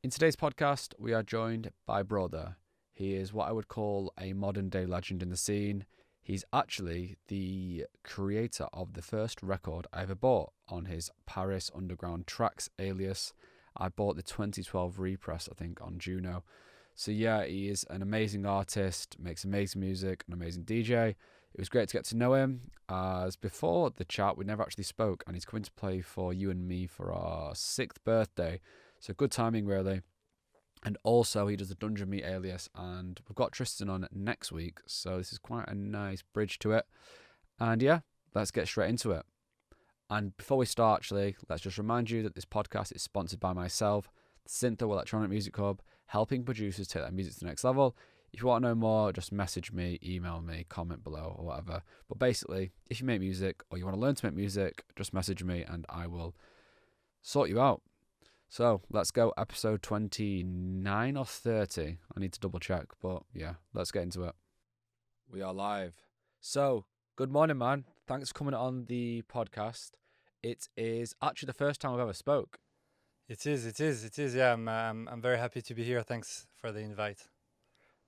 In today's podcast, we are joined by Brawther. He is what I would call a modern day legend in the scene. He's actually the creator of the first record I ever bought on his Paris Underground Trax alias. I bought the 2012 repress, I think, on Juno. So yeah, he is an amazing artist, makes amazing music, an amazing DJ. It was great to get to know him, as before the chat we never actually spoke, and he's coming to play for you and me for our 6th birthday. So good timing, really. And also, he does the Dungeon Meat alias, and we've got Tristan on next week, so this is quite a nice bridge to it. And yeah, let's get straight into it. And before we start, actually, let's just remind you that this podcast is sponsored by myself, the SYNTHO Electronic Music Hub, helping producers take their music to the next level. If you want to know more, just message me, email me, comment below, or whatever. But basically, if you make music or you want to learn to make music, just message me and I will sort you out. So let's go episode 29 or 30. I need to double check, but yeah, let's get into it. We are live. So, good morning, man. Thanks for coming on the podcast. It is actually the first time I've ever spoke. It is. Yeah, I'm very happy to be here. Thanks for the invite.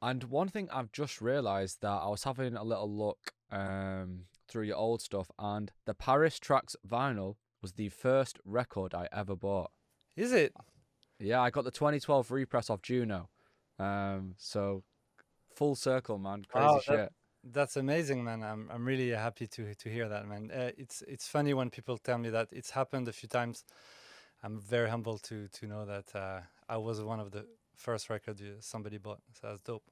And one thing I've just realised that I was having a little look through your old stuff, and the Paris Trax vinyl was the first record I ever bought. Is it? Yeah, I got the 2012 repress off Juno. So full circle, man. Crazy Wow, shit. that's amazing, man. I'm really happy to hear that, man. It's funny when people tell me that it's happened a few times. I'm very humbled to know that I was one of the first records somebody bought. So that's dope.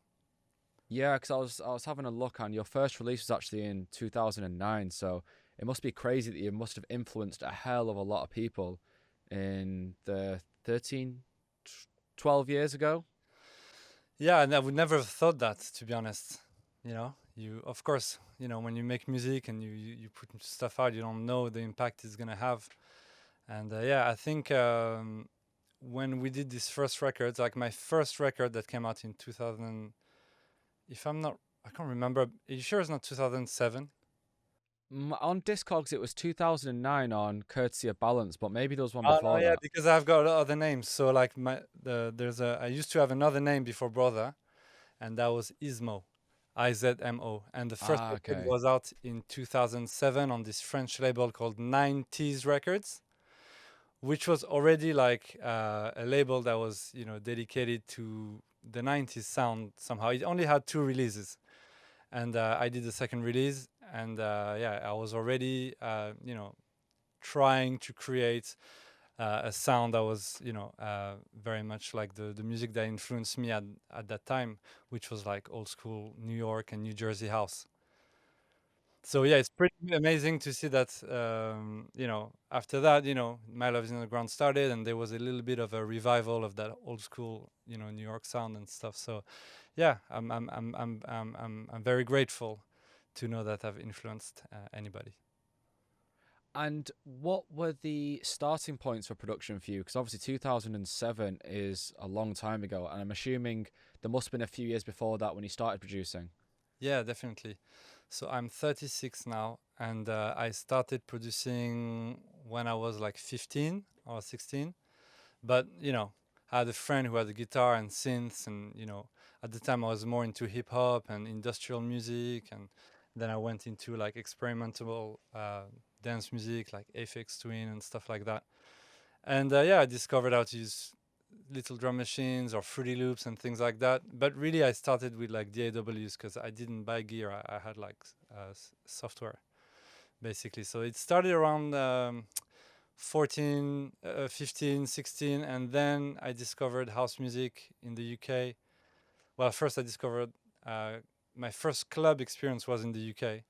Yeah, because I was having a look, and your first release was actually in 2009. So it must be crazy that you must have influenced a hell of a lot of people in the 13, 12 years ago. Yeah, and I would never have thought that, to be honest. You of course, when you make music and you put stuff out, you don't know the impact it's gonna have. And yeah, I think when we did these first records, like my first record that came out in 2000, if I'm not, I can't remember. Are you sure it's not 2007? On Discogs, it was 2009 on Courtesy of Balance, but maybe there was one Oh no, before yeah, that. because I've got other names. So like I used to have another name before Brawther, and that was Ismo, IZMO, and the first Ah, record okay. was out in 2007 on this French label called 90s Records, which was already like a label that was dedicated to the 90s sound somehow. It only had 2 releases, and I did the second release, and yeah, I was already trying to create a sound that was very much like the music that influenced me at that time, which was like old school New York and New Jersey house. So yeah, it's pretty amazing to see that after that, My Love is in the Ground started, and there was a little bit of a revival of that old school New York sound and stuff. So yeah, I'm very grateful to know that I've influenced anybody. And what were the starting points for production for you? Because obviously 2007 is a long time ago, and I'm assuming there must have been a few years before that when you started producing. Yeah, definitely. So I'm 36 now, and I started producing when I was like 15 or 16. But I had a friend who had a guitar and synths, and at the time I was more into hip hop and industrial music, and then I went into like experimental dance music, like Aphex Twin and stuff like that. And yeah, I discovered how to use little drum machines or Fruity Loops and things like that. But really, I started with like DAWs because I didn't buy gear. I had like software basically. So it started around 14, 15, 16, and then I discovered house music in the UK. Well, first I discovered my first club experience was in the UK.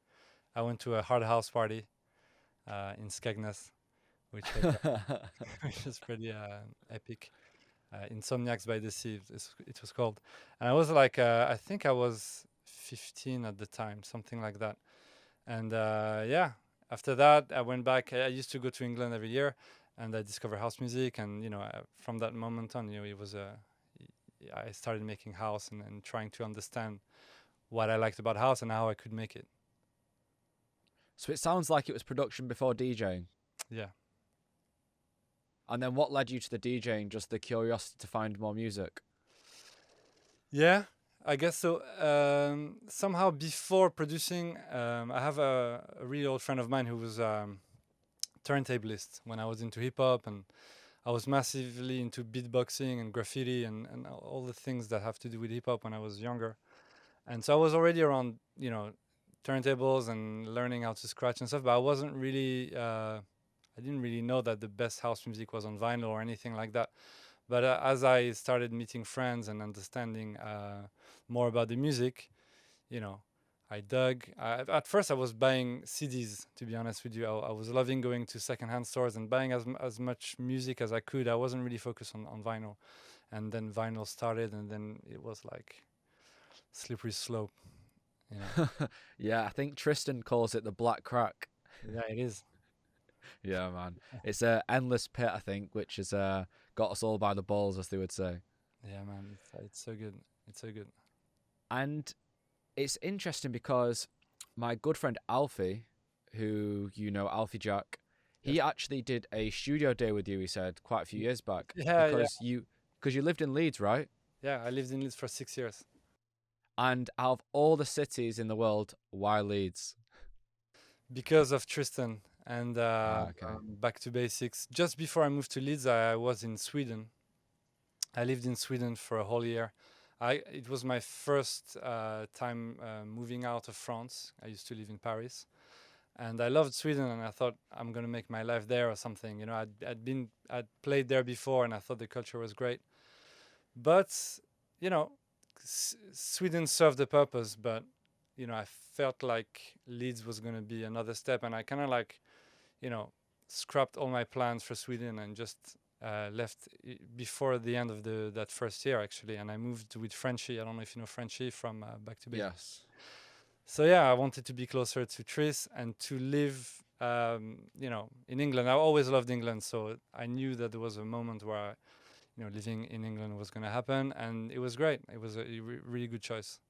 I went to a hard house party in Skegness, which was, which was pretty epic. Insomniacs by the Sea, it was called. And I was like, I think I was 15 at the time, something like that. And yeah, after that, I went back. I used to go to England every year, and I discovered house music. And from that moment on, it was I started making house and trying to understand what I liked about house and how I could make it. So it sounds like it was production before DJing. Yeah. And then what led you to the DJing? Just the curiosity to find more music? Yeah, I guess so. Somehow before producing, I have a really old friend of mine who was turntablist when I was into hip hop, and I was massively into beatboxing and graffiti and all the things that have to do with hip hop when I was younger. And so I was already around, turntables and learning how to scratch and stuff, but I wasn't really, I didn't really know that the best house music was on vinyl or anything like that. But as I started meeting friends and understanding more about the music, you know, I dug. At first, I was buying CDs. To be honest with you, I was loving going to secondhand stores and buying as much music as I could. I wasn't really focused on vinyl, and then vinyl started, and then it was like slippery slope. You know. Yeah, I think Tristan calls it the black crack. Yeah, it is. Yeah, man. It's a endless pit, I think, which has got us all by the balls, as they would say. Yeah, man, it's so good. It's so good. And it's interesting because my good friend Alfie, who you know, Alfie Jack, Yes. he actually did a studio day with you. He said quite a few years back Yeah, yeah, because you lived in Leeds, right? yeah. I lived in Leeds for 6 years. And out of all the cities in the world, why Leeds? Because of Tristan and Ah, okay. back to basics. Just before I moved to Leeds, I was in Sweden. I lived in Sweden for a whole year. It was my first time moving out of France. I used to live in Paris, and I loved Sweden. And I thought I'm gonna make my life there or something. I'd played there before, and I thought the culture was great. But you know, Sweden served the purpose. But I felt like Leeds was gonna be another step, and I kind of like you know, scrapped all my plans for Sweden and just left before the end of that first year actually, and I moved with Frenchie. I don't know if you know Frenchie from Back to Basics. Yes. So yeah, I wanted to be closer to Tris and to live, in England. I always loved England, so I knew that there was a moment where, living in England was going to happen, and it was great. It was a really good choice.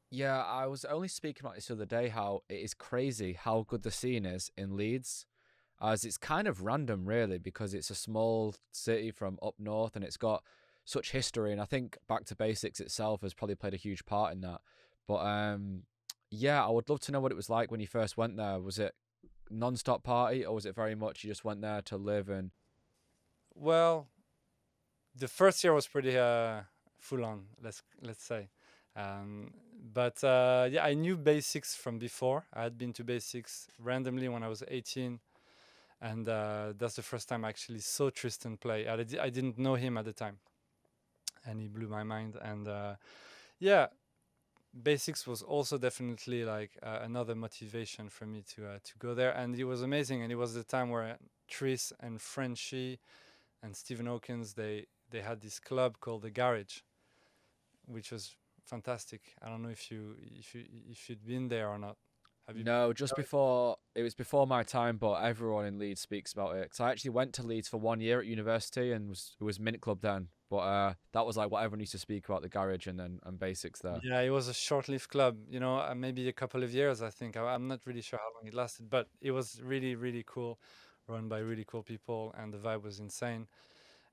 Yeah, I was only speaking about this the other day how it is crazy how good the scene is in Leeds. As it's kind of random, really, because it's a small city from up north and it's got such history. And I think Back to Basics itself has probably played a huge part in that. But yeah, I would love to know what it was like when you first went there. Was it non-stop party, or was it very much you just went there to live and? Well, the first year was pretty full on. Let's say. Um, but yeah, I knew basics from before. I had been to basics randomly when I was 18, and that's the first time I actually saw Tristan play. I didn't know him at the time, and he blew my mind. And yeah, basics was also definitely like another motivation for me to go there, and it was amazing. And it was the time where Tris and Frenchie and Stephen Hawkins they had this club called the Garage, which was fantastic. I don't know if you'd been there or not. Have you been? No, just before it was before my time, but everyone in Leeds speaks about it. So I actually went to Leeds for 1 year at university and it was Mint Club then. But that was like what everyone used to speak about, the garage and basics there. Yeah, it was a short-lived club. Maybe a couple of years. I think I'm not really sure how long it lasted, but it was really really cool, run by really cool people, and the vibe was insane.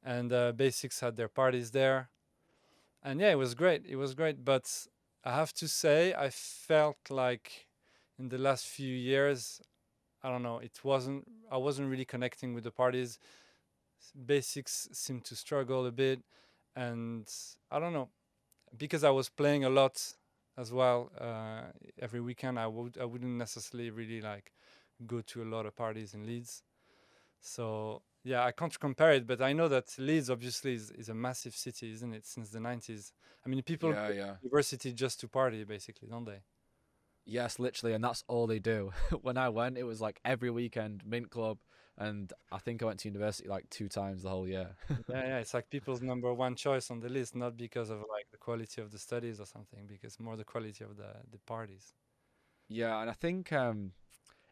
And Basics had their parties there, and yeah, it was great. It was great, but I have to say, I felt like in the last few years, I don't know, I wasn't really connecting with the parties. Basics seemed to struggle a bit, and I don't know, because I was playing a lot as well every weekend. I wouldn't necessarily really like go to a lot of parties in Leeds. So yeah, I can't compare it, but I know that Leeds obviously is a massive city, isn't it? Since the 90s, I mean, people go Yeah, to yeah. university just to party, basically, don't they? Yes, literally, and that's all they do. When I went, it was like every weekend, Mint Club, and I think I went to university like 2 times the whole year. Yeah, yeah. It's like people's number one choice on the list, not because of like the quality of the studies or something, because more the quality of the parties. Yeah, and I think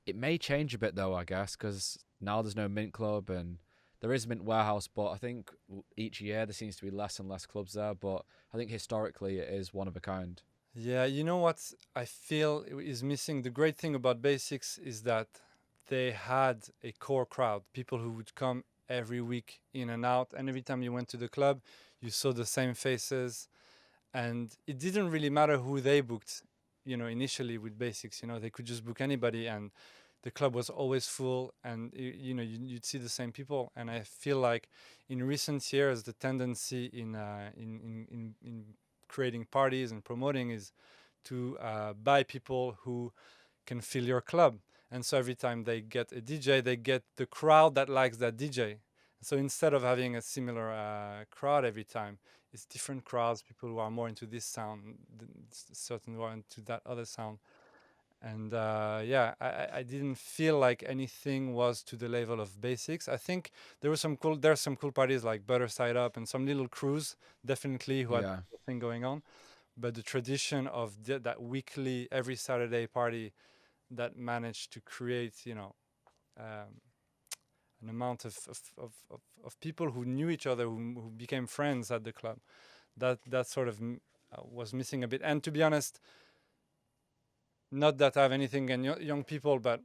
it may change a bit though, I guess, because now there's no Mint Club and there is Mint Warehouse, but I think each year there seems to be less and less clubs there. But I think historically it is one of a kind. Yeah, you know what I feel is missing? The great thing about Basics is that they had a core crowd, people who would come every week in and out, and every time you went to the club, you saw the same faces, and it didn't really matter who they booked, initially with basics. They could just book anybody, and the club was always full, and you'd see the same people. And I feel like in recent years, the tendency in creating parties and promoting is to buy people who can fill your club. And so every time they get a DJ, they get the crowd that likes that DJ. So instead of having a similar crowd every time, it's different crowds, people who are more into this sound, certain who are into that other sound. And yeah, I didn't feel like anything was to the level of basics. I think there's some cool parties like Butter Side Up and some little crews, definitely, who had Yeah. a thing going on. But the tradition of that weekly, every Saturday party that managed to create, um, an amount of people who knew each other, who became friends at the club. That sort of was missing a bit. And to be honest, not that I have anything against young people, but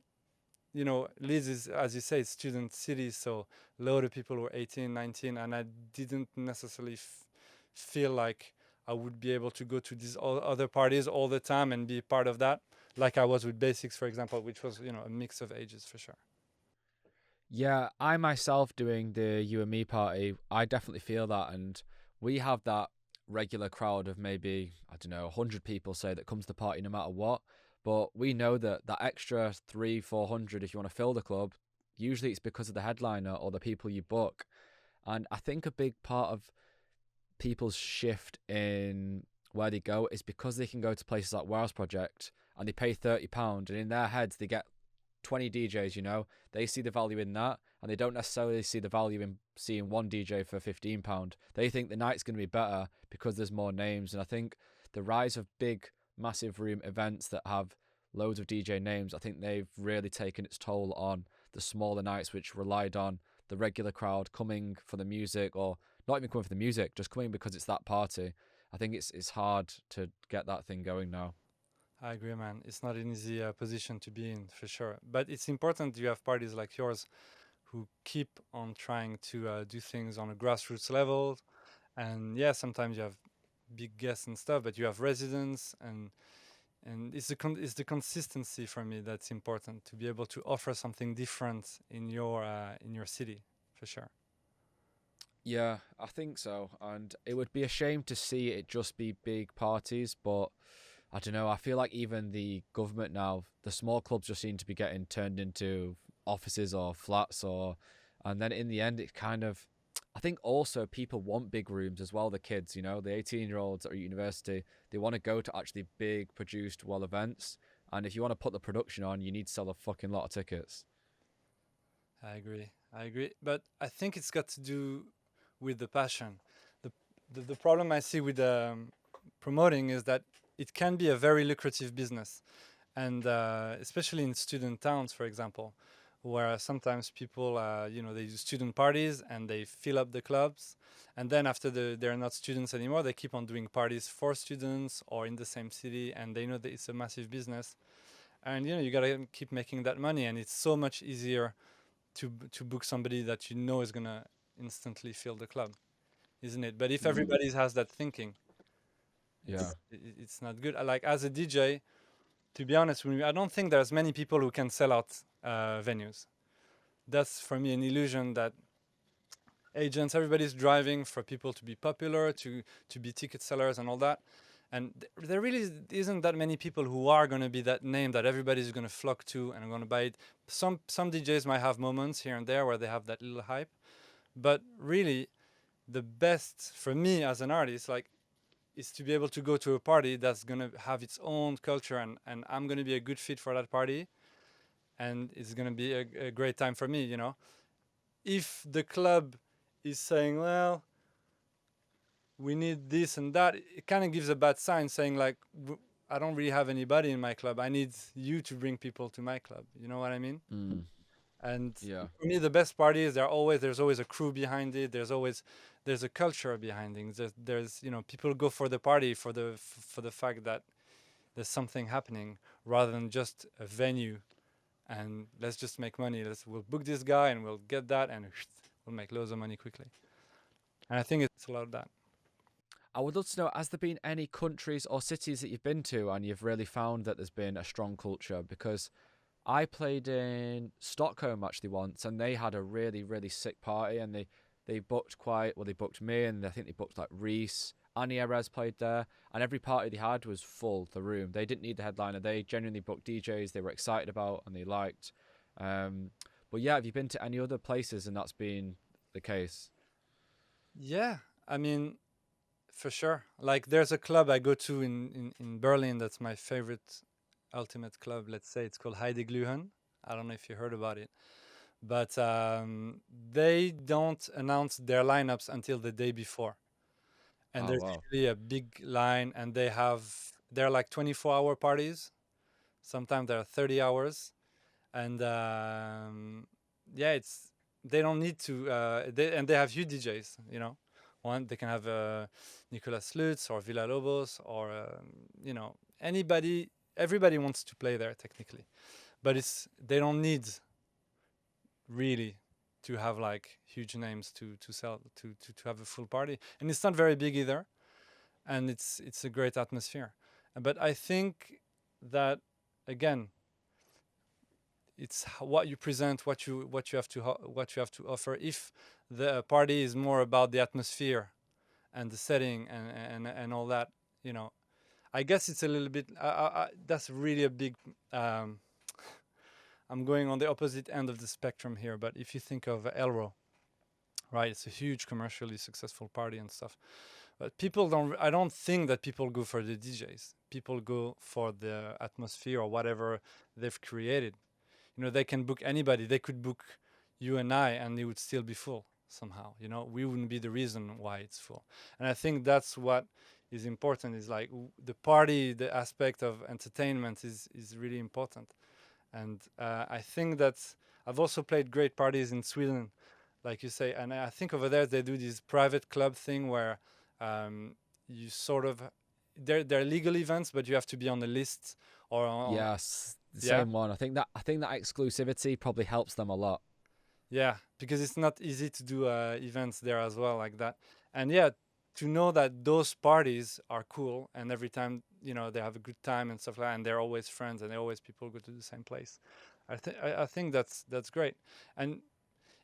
Leeds is, as you say, student city, so a lot of people were 18, 19, and I didn't necessarily feel like I would be able to go to these other parties all the time and be part of that, like I was with Basics, for example, which was a mix of ages for sure. Yeah, I myself doing the You and Me party, I definitely feel that. And we have that regular crowd of maybe, I don't know, 100 people, say, that comes to the party no matter what. But we know that that extra 300-400, if you want to fill the club, usually it's because of the headliner or the people you book. And I think a big part of people's shift in where they go is because they can go to places like Wales Project and they pay £30, and in their heads they get 20 DJs. They see the value in that, and they don't necessarily see the value in seeing one DJ for £15. They think the night's going to be better because there's more names. And I think the rise of big, massive room events that have loads of DJ names, I think they've really taken its toll on the smaller nights, which relied on the regular crowd coming for the music, or not even coming for the music, just coming because it's that party. I think it's hard to get that thing going now. I agree, man. It's not an easy position to be in, for sure. But it's important you have parties like yours who keep on trying to do things on a grassroots level. And yeah, sometimes you have big guests and stuff, but you have residents, and it's the consistency for me that's important, to be able to offer something different in your city, for sure. Yeah, I think so. And it would be a shame to see it just be big parties, but I don't know. I feel like even the government now, the small clubs just seem to be getting turned into offices or flats, and then in the end, it kind of, I think also people want big rooms as well. The kids, the 18-year-olds that are at university, they want to go to actually big produced well events. And if you want to put the production on, you need to sell a fucking lot of tickets. I agree, but I think it's got to do with the passion. The problem I see with promoting is that it can be a very lucrative business, and especially in student towns, for example, where sometimes people, they do student parties and they fill up the clubs, and then after they're not students anymore, they keep on doing parties for students or in the same city, and they know that it's a massive business, and you gotta keep making that money, and it's so much easier to book somebody that is gonna instantly fill the club, isn't it? But if everybody has that thinking, Yeah. it's not good. Like as a DJ, to be honest with you, I don't think there's many people who can sell out venues. That's for me an illusion that agents, everybody's driving for people to be popular, to be ticket sellers and all that. And there really isn't that many people who are going to be that name that everybody's going to flock to and are going to buy it. Some DJs might have moments here and there where they have that little hype, but really, the best for me as an artist, like, is to be able to go to a party that's going to have its own culture, and I'm going to be a good fit for that party, and it's going to be a great time for me. If the club is saying, well, we need this and that, it kind of gives a bad sign, saying like, I don't really have anybody in my club. I need you to bring people to my club. You know what I mean? Mm. And Yeah. for me, the best parties, there's always a crew behind it. There's a culture behind things. There's people go for the party for the fact that there's something happening, rather than just a venue and let's just make money. We'll book this guy and we'll get that, and will make loads of money quickly. And I think it's a lot of that. I would love to know, has there been any countries or cities that you've been to and you've really found that there's been a strong culture? Because I played in Stockholm actually once, and they had a really, really sick party, and they booked they booked me, and I think they booked like Reese. Annie Erez played there, and every party they had was full, the room. They didn't need the headliner. They genuinely booked DJs they were excited about and they liked. But yeah, have you been to any other places and that's been the case? Yeah, I mean, for sure. Like, there's a club I go to in Berlin that's my favorite ultimate club. Let's say it's called Heide Glühen. I don't know if you heard about it, but they don't announce their lineups until the day before, and Oh, there's wow. usually a big line, and they're like 24-hour parties. Sometimes they're 30 hours, and yeah, it's they don't need to. They have huge DJs. One they can have Nicolas Lutz or Villa Lobos or anybody. Everybody wants to play there technically, but they don't need really to have like huge names to sell to have a full party, and it's not very big either, and it's a great atmosphere. But I think that, again, it's what you present, what you have to offer. If the party is more about the atmosphere and the setting and all that, I guess it's a little bit. That's really a big. I'm going on the opposite end of the spectrum here, but if you think of Elro, right, it's a huge commercially successful party and stuff. But people don't. I don't think that people go for the DJs. People go for the atmosphere or whatever they've created. They can book anybody. They could book you and I, and it would still be full somehow. We wouldn't be the reason why it's full. And I think that's what is important. Is like the party, the aspect of entertainment is really important. And I think that I've also played great parties in Sweden, like you say. And I think over there they do this private club thing where you sort of they're legal events, but you have to be on the list or on. Yes, the Yeah. same one. I think that exclusivity probably helps them a lot. Yeah, because it's not easy to do events there as well like that. And yeah, to know that those parties are cool and every time, they have a good time and stuff like that, and they're always friends and always people go to the same place. I think that's great. And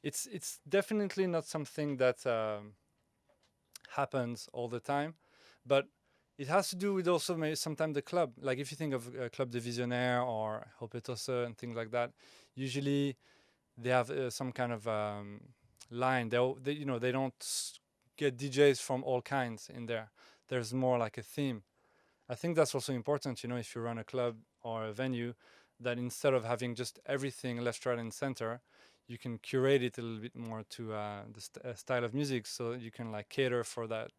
it's definitely not something that happens all the time, but it has to do with also maybe sometimes the club. Like if you think of Club de Visionnaire or Hopetosse and things like that, usually they have some kind of line. They don't get DJs from all kinds in there. There's more like a theme. I think that's also important. If you run a club or a venue, that instead of having just everything left, right, and center, you can curate it a little bit more to the style of music, so you can like cater for that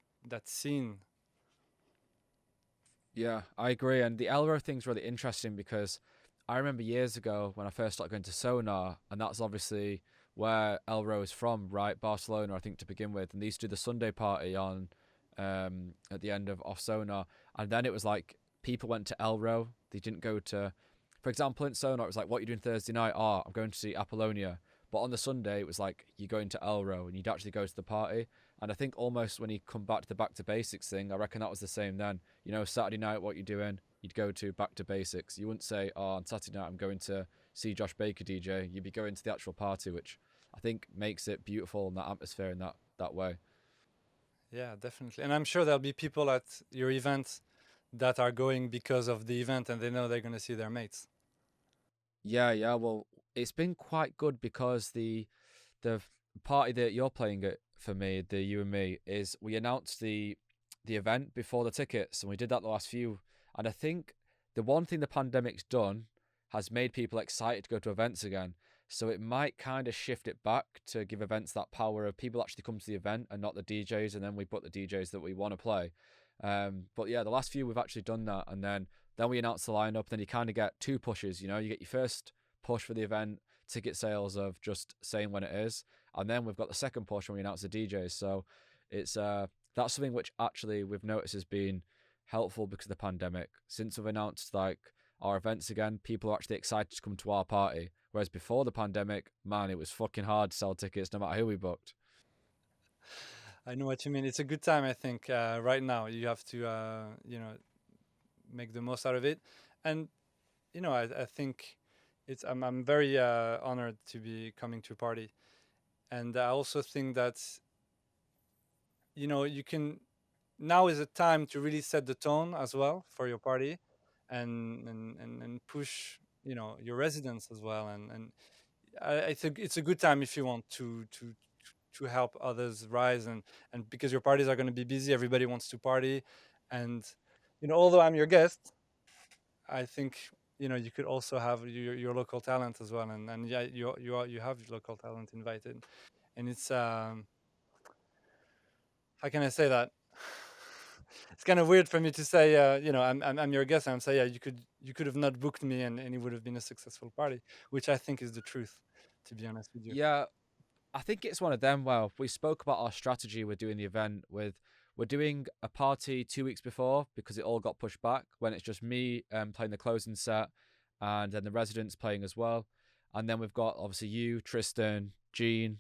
scene. Yeah, I agree. And the Elro thing's really interesting because I remember years ago when I first started going to Sonar, and that's obviously where Elro is from, right? Barcelona, I think, to begin with. And they used to do the Sunday party on at the end of Off Sonar. And then it was like people went to Elro. They didn't go to, for example, in Sonar, it was like, what are you doing Thursday night? Oh, I'm going to see Apollonia. But on the Sunday, it was like, you're going to Elro and you'd actually go to the party. And I think almost when you come back to the back to basics thing, I reckon that was the same then. Saturday night, what you doing? You'd go to back to basics. You wouldn't say, oh, on Saturday night, I'm going to see Josh Baker DJ. You'd be going to the actual party, which I think makes it beautiful in that atmosphere in that way. Yeah, definitely. And I'm sure there'll be people at your event that are going because of the event and they know they're going to see their mates. Yeah, yeah. Well, it's been quite good because the party that you're playing at for me, the you and me, is we announced the event before the tickets, and we did that the last few. And I think the one thing the pandemic's done has made people excited to go to events again. So it might kind of shift it back to give events that power of people actually come to the event and not the DJs, and then we put the DJs that we want to play. But yeah, the last few we've actually done that, and then we announce the lineup. Then you kind of get two pushes. You get your first push for the event, ticket sales of just saying when it is, and then we've got the second push when we announce the DJs. So it's that's something which actually we've noticed has been helpful because of the pandemic. Since we've announced like our events again, people are actually excited to come to our party. Whereas before the pandemic, man, it was fucking hard to sell tickets no matter who we booked. I know what you mean. It's a good time, I think. Right now, you have to, make the most out of it, and I think I'm very honored to be coming to a party, and I also think that you can now is a time to really set the tone as well for your party, and push your residents as well, and I think it's a good time if you want to help others rise, and because your parties are going to be busy, everybody wants to party, and although I'm your guest, I think you could also have your local talent as well, and yeah, you have local talent invited, and it's how can I say that? It's kind of weird for me to say, I'm your guest, and I'm saying, yeah, you could have not booked me, and it would have been a successful party, which I think is the truth, to be honest with you. Yeah, I think it's one of them. Well, we spoke about our strategy with doing the event with we're doing a party 2 weeks before because it all got pushed back when it's just me playing the closing set and then the residents playing as well. And then we've got obviously you, Tristan, Gene,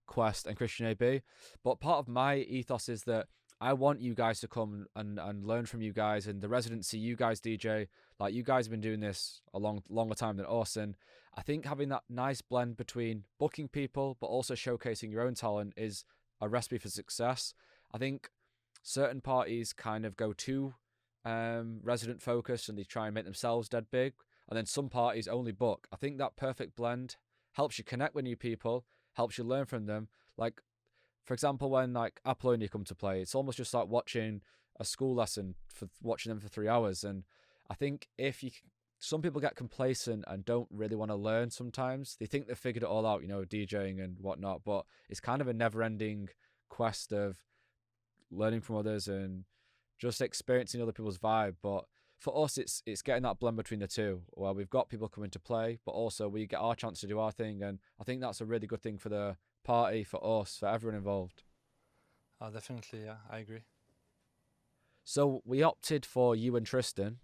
Quest, and Christian AB. But part of my ethos is that I want you guys to come and learn from you guys and the residents see you guys DJ. Like you guys have been doing this a longer time than us, and I think having that nice blend between booking people but also showcasing your own talent is a recipe for success. I think certain parties kind of go too resident focused and they try and make themselves dead big, and then some parties only book. I think that perfect blend helps you connect with new people, helps you learn from them. Like, for example, when like Apollonia come to play, it's almost just like watching a school lesson for watching them for 3 hours. And I think some people get complacent and don't really want to learn sometimes. They think they've figured it all out, DJing and whatnot, but it's kind of a never-ending quest of learning from others and just experiencing other people's vibe. But for us, it's getting that blend between the two, where we've got people coming to play, but also we get our chance to do our thing. And I think that's a really good thing for the party, for us, for everyone involved. Oh, definitely, yeah, I agree. So we opted for you and Tristan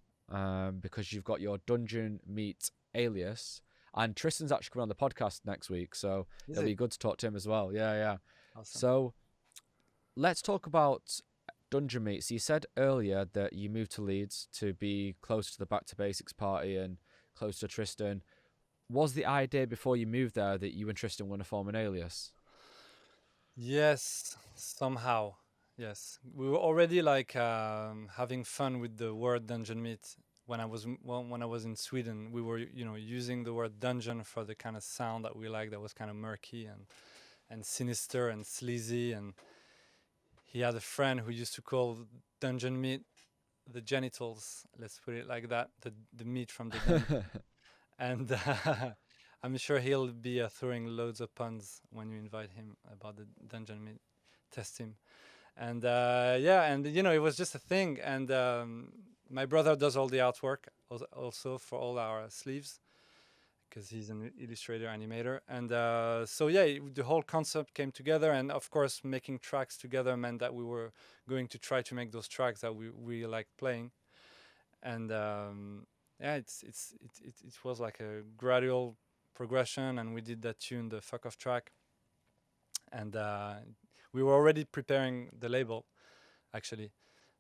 because you've got your Dungeon Meet alias, and Tristan's actually coming on the podcast next week, so it'll be good to talk to him as well. Yeah. Awesome. So let's talk about Dungeon Meet. So you said earlier that you moved to Leeds to be close to the Back to Basics party and close to Tristan. Was the idea before you moved there that you and Tristan were going to form an alias? Yes, somehow. Yes, we were already like having fun with the word dungeon meet when I was in Sweden. We were using the word dungeon for the kind of sound that we like, that was kind of murky and sinister and sleazy. And he had a friend who used to call dungeon meat the genitals. Let's put it like that. The meat from the dungeon. And I'm sure he'll be throwing loads of puns when you invite him about the dungeon meat. Test him. And it was just a thing. And my brother does all the artwork also for all our sleeves, because he's an illustrator, animator. And the whole concept came together. And of course, making tracks together meant that we were going to try to make those tracks that we really liked playing. And it was like a gradual progression. And we did that tune, the Fuck Off track. And we were already preparing the label, actually.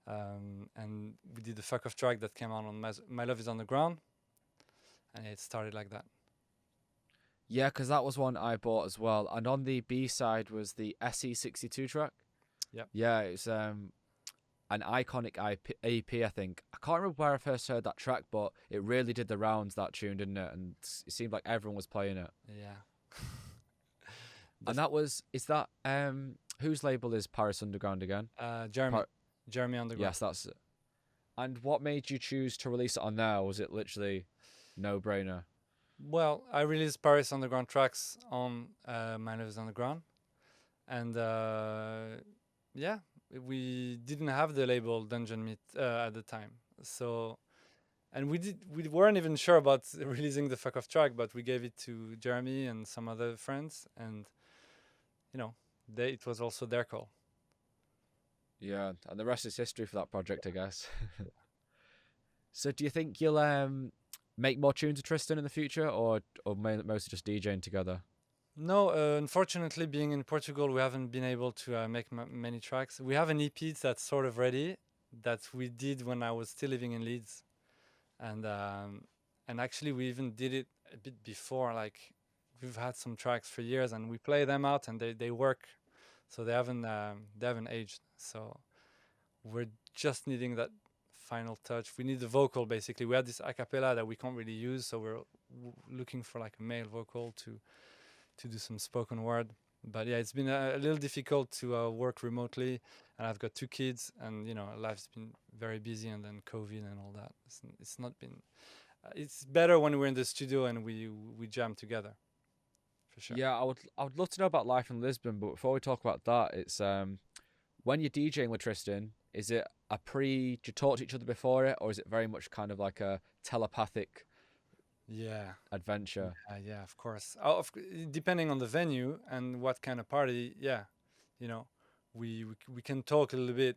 And we did the Fuck Off track that came out on My Love Is Underground. And it started like that. Yeah, because that was one I bought as well. And on the B side was the SE62 track. Yep. Yeah, it's an iconic EP, I think. I can't remember where I first heard that track, but it really did the rounds, that tune, didn't it? And it seemed like everyone was playing it. Yeah. And that was, whose label is Paris Underground again? Jeremy Underground. Yes, that's it. And what made you choose to release it on there? Was it literally no-brainer? Well, I released Paris Underground Trax on My Love Is Underground. And we didn't have the label Dungeon Meat at the time. So, and we weren't even sure about releasing the Fuck Off track, but we gave it to Jeremy and some other friends, and it was also their call. Yeah, and the rest is history for that project, I guess. So do you think you'll make more tunes with Tristan in the future, or mostly just DJing together? No, unfortunately, being in Portugal, we haven't been able to make many tracks. We have an EP that's sort of ready that we did when I was still living in Leeds, and actually we even did it a bit before. Like we've had some tracks for years, and we play them out, and they work, so they haven't aged. So we're just needing that final touch. We need the vocal basically. We had this a cappella that we can't really use, so we're looking for like a male vocal to do some spoken word. But yeah, it's been a little difficult to work remotely, and I've got 2 kids, and life's been very busy, and then COVID and all that. It's not been. It's better when we're in the studio and we jam together, for sure. Yeah, I would love to know about life in Lisbon, but before we talk about that, it's when you're DJing with Tristan, is it do you talk to each other before it, or is it very much kind of like a telepathic adventure? Yeah, of course. Depending on the venue and what kind of party, yeah, you know, we can talk a little bit.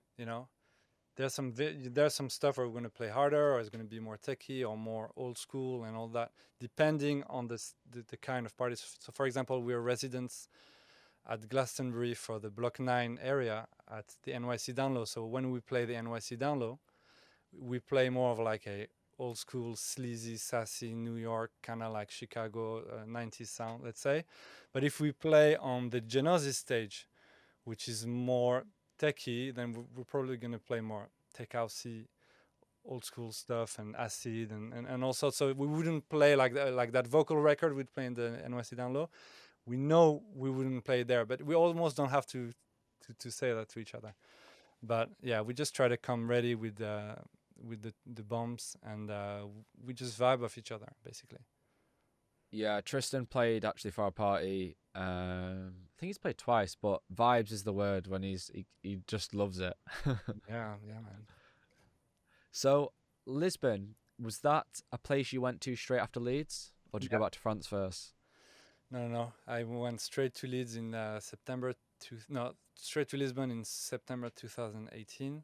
There's some stuff where we're going to play harder, or it's going to be more techie or more old school and all that, depending on the kind of parties. So, for example, we're residents at Glastonbury for the Block 9 area at the NYC Down Low. So when we play the NYC Down Low, we play more of like a old school, sleazy, sassy New York, kind of like Chicago 90s sound, let's say. But if we play on the Genesis stage, which is more techie, then we're probably going to play more tech housey, old school stuff and acid and all sorts. So we wouldn't play like that vocal record we'd play in the NYC Down Low. We know we wouldn't play there, but we almost don't have to say that to each other. But yeah, we just try to come ready with the bombs, and we just vibe off each other basically. Yeah, Tristan played actually for our party. I think he's played twice, but vibes is the word when he just loves it. Yeah, man. So Lisbon, was that a place you went to straight after Leeds, or did you go back to France first? No. I went straight to Leeds in straight to Lisbon in September 2018.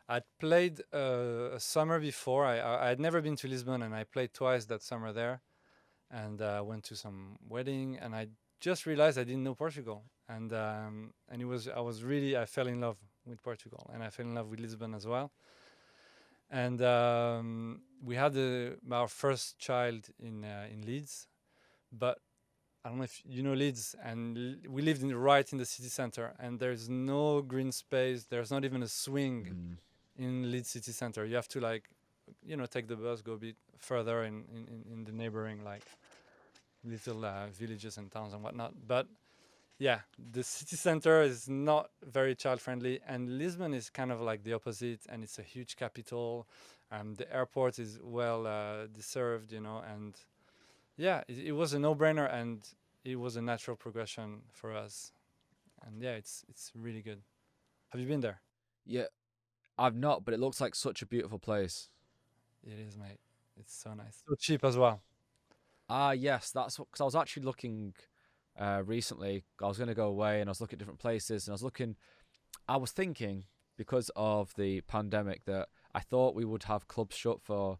I'd played a summer before. I had never been to Lisbon, and I played twice that summer there, and went to some wedding, and I just realized I didn't know Portugal, and I fell in love with Portugal, and I fell in love with Lisbon as well. And we had our first child in Leeds, but I don't know if you know Leeds, and we lived right in the city center, and there's no green space. There's not even a swing in Leeds city center. You have to take the bus, go a bit further in the neighboring little villages and towns and whatnot. But yeah, the city center is not very child friendly, and Lisbon is kind of like the opposite, and it's a huge capital. The airport is well deserved, and yeah, it was a no-brainer, and it was a natural progression for us. And yeah, it's really good. Have you been there? Yeah, I've not, but it looks like such a beautiful place. It is, mate. It's so nice. So cheap as well. Yes, that's because I was actually looking recently. I was going to go away, and I was looking at different places, and I was thinking because of the pandemic that I thought we would have clubs shut for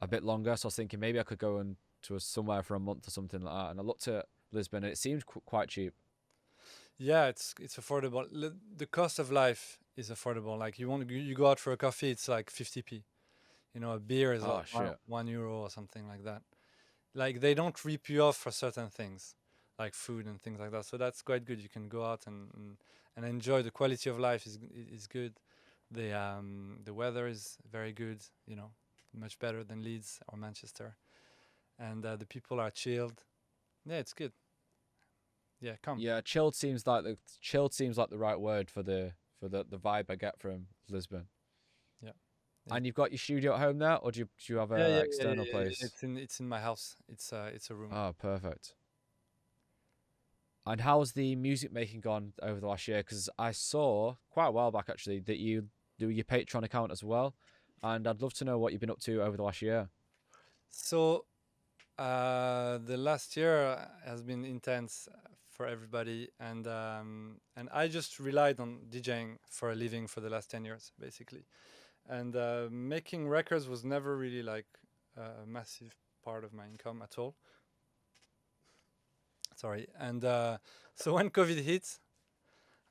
a bit longer. So I was thinking maybe I could go to somewhere for a month or something like that. And I looked at Lisbon, and it seemed quite cheap. Yeah, it's affordable. The cost of life is affordable. Like you go out for a coffee, it's like 50p. A beer is like €1 or something like that. Like they don't rip you off for certain things, like food and things like that. So that's quite good. You can go out and enjoy. The quality of life is good. The weather is very good. Much better than Leeds or Manchester, and the people are chilled. Yeah, it's good. Yeah, come. Yeah, chilled seems like the right word for the vibe I get from Lisbon. Yeah. And you've got your studio at home there, or do you have an external place? It's in my house. It's a room. Oh, perfect. And how's the music making gone over the last year? Because I saw quite a while back actually that you do your Patreon account as well, and I'd love to know what you've been up to over the last year. So, the last year has been intense for everybody, and I just relied on DJing for a living for the last 10 years, basically. And making records was never really like a massive part of my income at all. Sorry. And so when COVID hit,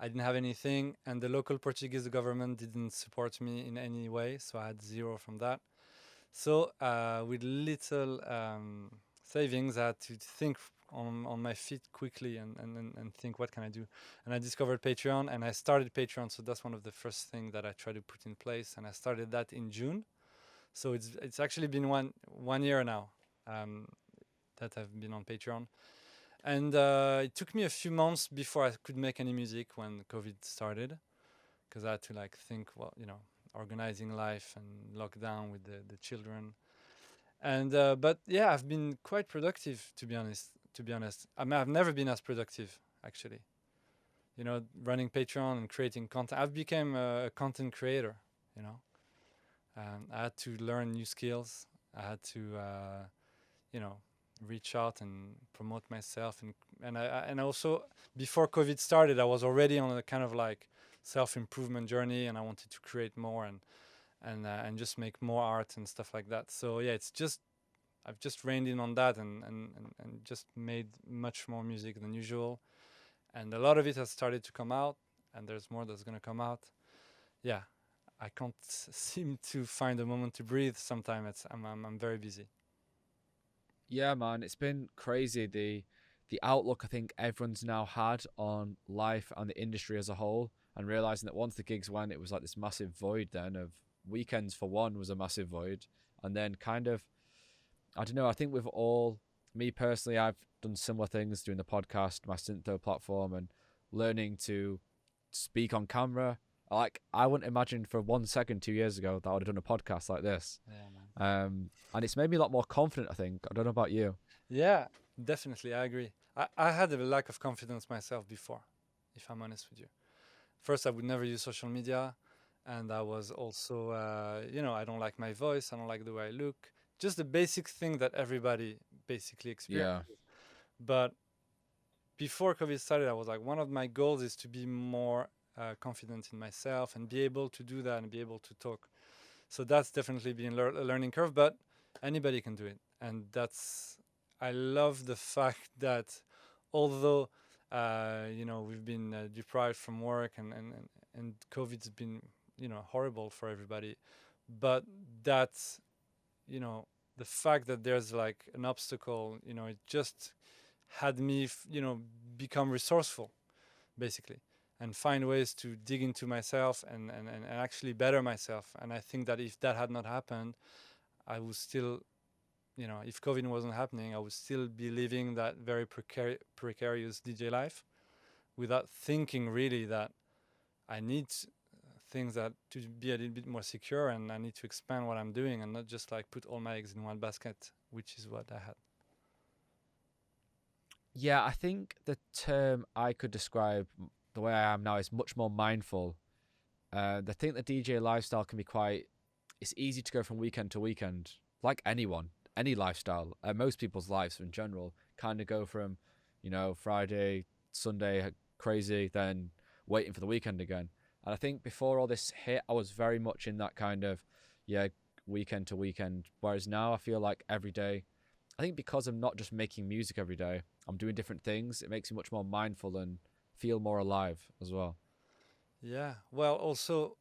I didn't have anything, and the local Portuguese government didn't support me in any way, so I had zero from that. So with little savings, I had to think on my feet quickly and think, what can I do? And I discovered Patreon, and I started Patreon. So that's one of the first things that I try to put in place, and I started that in June. So it's actually been one year now that I've been on Patreon. And it took me a few months before I could make any music when COVID started, because I had to like think, well, organizing life and lockdown with the children. And but yeah, I've been quite productive, to be honest. I mean, I've never been as productive, actually. Running Patreon and creating content. I've become a content creator. I had to learn new skills. I had to, reach out and promote myself, and also before COVID started, I was already on a kind of like self-improvement journey, and I wanted to create more and just make more art and stuff like that. So yeah, I've just reined in on that and just made much more music than usual, and a lot of it has started to come out, and there's more that's gonna come out. Yeah, I can't seem to find a moment to breathe. Sometimes I'm very busy. Yeah, man, it's been crazy. The outlook I think everyone's now had on life and the industry as a whole, and realizing that once the gigs went, it was like this massive void. Then of weekends for one was a massive void, and then kind of, I don't know. I think with all me personally, I've done similar things doing the podcast, my SYNTHO platform, and learning to speak on camera. Like, I wouldn't imagine for 1 second 2 years ago that I would have done a podcast like this. Yeah, man. And it's made me a lot more confident, I think. I don't know about you. Yeah, definitely, I agree. I had a lack of confidence myself before, if I'm honest with you. First, I would never use social media, and I was also, I don't like my voice, I don't like the way I look. Just the basic thing that everybody basically experiences. Yeah. But before COVID started, I was like, one of my goals is to be more confident in myself and be able to do that and be able to talk. So that's definitely been a learning curve, but anybody can do it. And I love the fact that although, we've been deprived from work and COVID's been, horrible for everybody, but that's, the fact that there's like an obstacle, it just had me, become resourceful, basically, and find ways to dig into myself and actually better myself. And I think that if that had not happened, I would still, if COVID wasn't happening, I would still be living that very precarious DJ life without thinking really that I need things that to be a little bit more secure, and I need to expand what I'm doing and not just like put all my eggs in one basket, which is what I had. Yeah, I think the term I could describe the way I am now is much more mindful. I think the DJ lifestyle can be it's easy to go from weekend to weekend, like any lifestyle. Most people's lives in general kind of go from, Friday, Sunday, crazy, then waiting for the weekend again. And I think before all this hit, I was very much in that kind of, weekend to weekend. Whereas now I feel like every day, I think because I'm not just making music every day, I'm doing different things. It makes me much more mindful and feel more alive as well. Yeah. Well, also,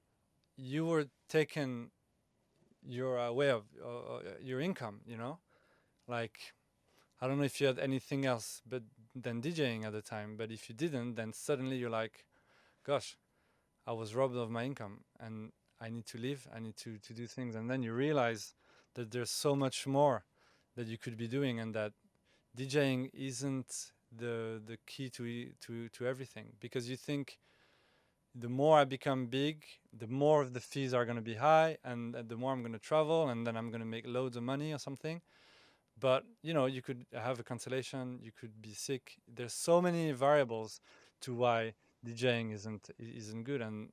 you were taking your way of your income, like, I don't know if you had anything else but than DJing at the time, but if you didn't, then suddenly you're like, gosh, I was robbed of my income and I need to live, I need to do things. And then you realize that there's so much more that you could be doing, and that DJing isn't the key to everything, because you think the more I become big, the more the fees are going to be high, and the more I'm going to travel, and then I'm going to make loads of money or something. But you could have a cancellation, you could be sick. There's so many variables to why DJing isn't good, and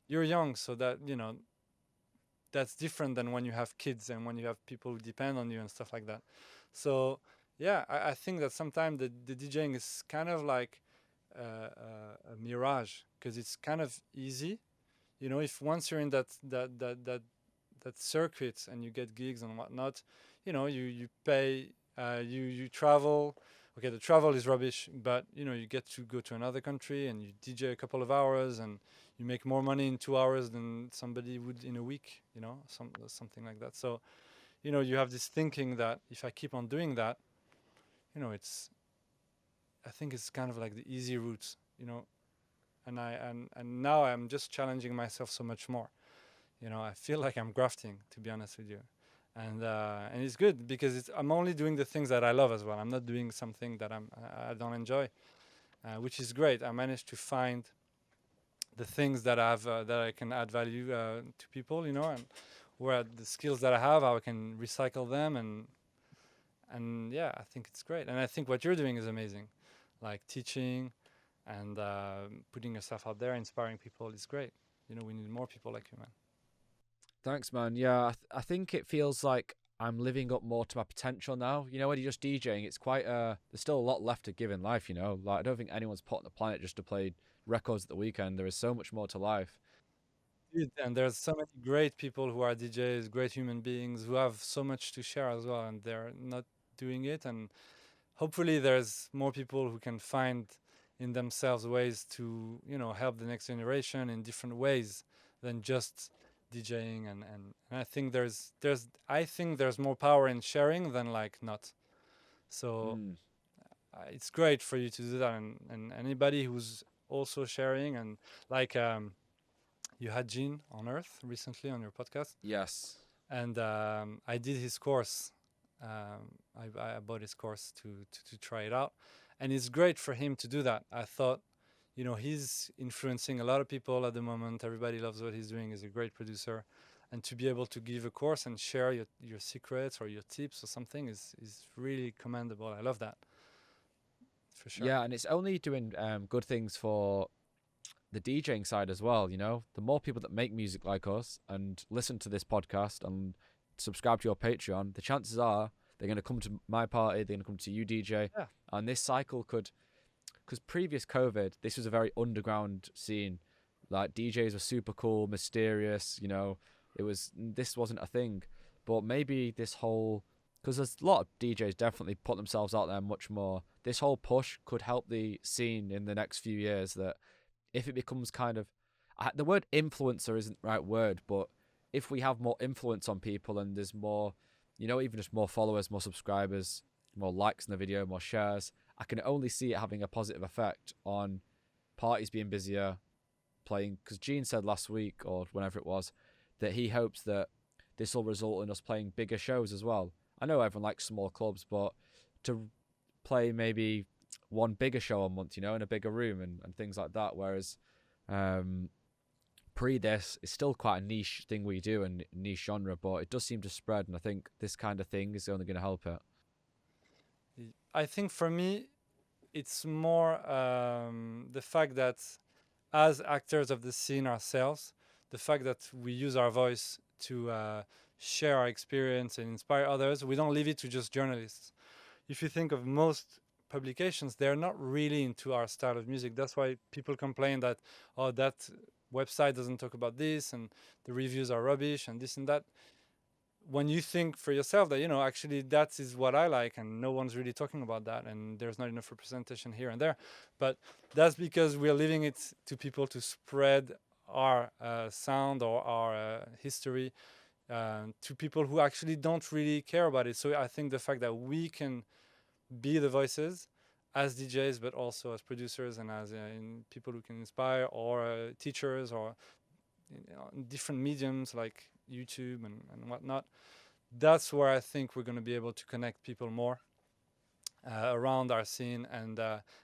you're young, so that that's different than when you have kids and when you have people who depend on you and stuff like that. So yeah, I think that sometimes the DJing is kind of like a mirage, because it's kind of easy. If once you're in that circuit and you get gigs and whatnot, you pay, you travel. Okay, the travel is rubbish, but you get to go to another country and you DJ a couple of hours, and you make more money in 2 hours than somebody would in a week. Something like that. So you have this thinking that if I keep on doing that, it's I think it's kind of like the easy route. And now I'm just challenging myself so much more. I feel like I'm grafting, to be honest with you, and it's good because I'm only doing the things that I love as well. I'm not doing something that I don't enjoy, which is great. I managed to find the things that that I can add value to people, and where the skills that I have, how I can recycle them, and yeah, I think it's great. And I think what you're doing is amazing, like teaching and putting yourself out there, inspiring people is great. We need more people like you, man. Thanks, man. Yeah, I think it feels like I'm living up more to my potential now. When you're just DJing, it's quite there's still a lot left to give in life. Like I don't think anyone's put on the planet just to play records at the weekend. There is so much more to life. Dude, and there's so many great people who are DJs, great human beings who have so much to share as well, and they're not doing it. And hopefully, there's more people who can find in themselves ways to help the next generation in different ways than just DJing. And I think there's more power in sharing than like not. So it's great for you to do that, and anybody who's also sharing and like you had Gene on Earth recently on your podcast. Yes. And I did his course. I bought his course to try it out, and it's great for him to do that. I thought, he's influencing a lot of people at the moment. Everybody loves what he's doing. He's a great producer, and to be able to give a course and share your secrets or your tips or something is really commendable. I love that. For sure. Yeah, and it's only doing good things for the DJing side as well. The more people that make music like us and listen to this podcast and subscribe to your Patreon, the chances are they're going to come to my party, they're going to come to you, DJ. Yeah. And this cycle could, because previous COVID, this was a very underground scene. Like DJs were super cool, mysterious, this wasn't a thing. But maybe this whole, because there's a lot of DJs definitely put themselves out there much more. This whole push could help the scene in the next few years, that if it becomes kind of, the word influencer isn't the right word, but if we have more influence on people and there's more, even just more followers, more subscribers, more likes in the video, more shares, I can only see it having a positive effect on parties being busier, playing, because Gene said last week or whenever it was that he hopes that this will result in us playing bigger shows as well. I know everyone likes small clubs, but to play maybe one bigger show a month, in a bigger room and things like that. Whereas pre this, it's still quite a niche thing we do and niche genre, but it does seem to spread. And I think this kind of thing is only going to help it. I think for me, it's more the fact that as actors of the scene ourselves, the fact that we use our voice to share our experience and inspire others, we don't leave it to just journalists. If you think of most publications, they're not really into our style of music. That's why people complain that, that website doesn't talk about this and the reviews are rubbish and this and that. When you think for yourself that, actually that is what I like and no one's really talking about that and there's not enough representation here and there. But that's because we're leaving it to people to spread our sound or our history to people who actually don't really care about it. So I think the fact that we can be the voices as DJs, but also as producers and as people who can inspire, or teachers, or different mediums like YouTube and whatnot. That's where I think we're going to be able to connect people more around our scene and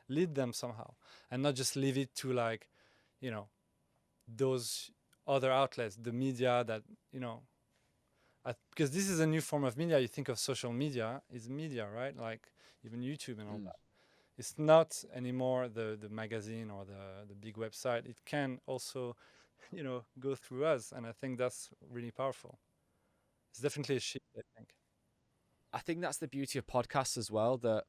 lead them somehow, and not just leave it to those other outlets, the media that because this is a new form of media. You think of social media is media, right? Like even YouTube and all that. It's not anymore the magazine or the big website. It can also, go through us, and I think that's really powerful. It's definitely a shift, I think. I think that's the beauty of podcasts as well, that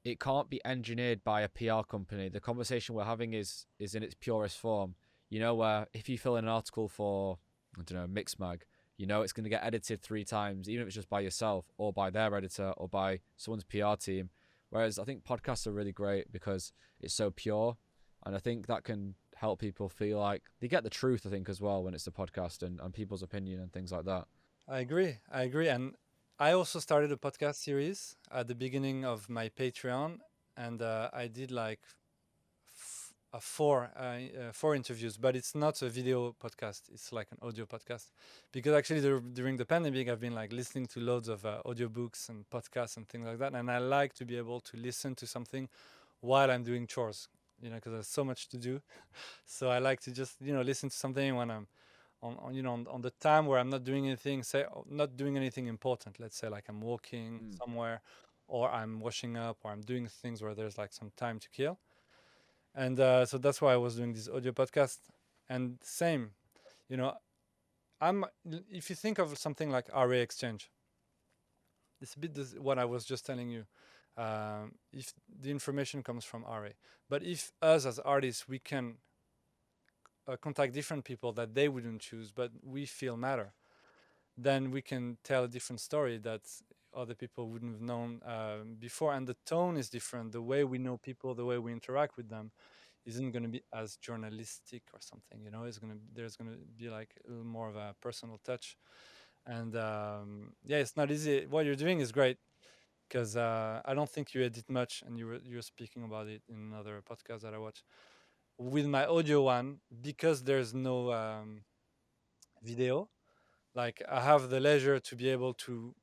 it can't be engineered by a PR company. The conversation we're having is in its purest form. Where if you fill in an article for, I don't know, Mixmag, You know it's going to get edited 3 times, even if it's just by yourself or by their editor or by someone's PR team. Whereas I think podcasts are really great because it's so pure, and I think that can help people feel like they get the truth. I think as well when it's a podcast and people's opinion and things like that. I agree. I agree. And I also started a podcast series at the beginning of my Patreon, and I did like four interviews, but it's not a video podcast. It's like an audio podcast, because actually during the pandemic, I've been like listening to loads of audiobooks and podcasts and things like that, and I like to be able to listen to something while I'm doing chores. Because there's so much to do, so I like to just listen to something when I'm on the time where I'm not doing anything, say not doing anything important. Let's say like I'm walking Mm. somewhere, or I'm washing up, or I'm doing things where there's like some time to kill. And so that's why I was doing this audio podcast. And same, you know, I'm if you think of something like RA Exchange, it's a bit what I was just telling you. If the information comes from RA, but if us as artists we can contact different people that they wouldn't choose, but we feel matter, then we can tell a different story that other people wouldn't have known before. And the tone is different. The way we know people, the way we interact with them, isn't going to be as journalistic or something. There's going to be like a little more of a personal touch. And yeah, it's not easy. What you're doing is great, because I don't think you edit much, and you're speaking about it in another podcast that I watch. With my audio one, because there's no video, like I have the leisure to be able to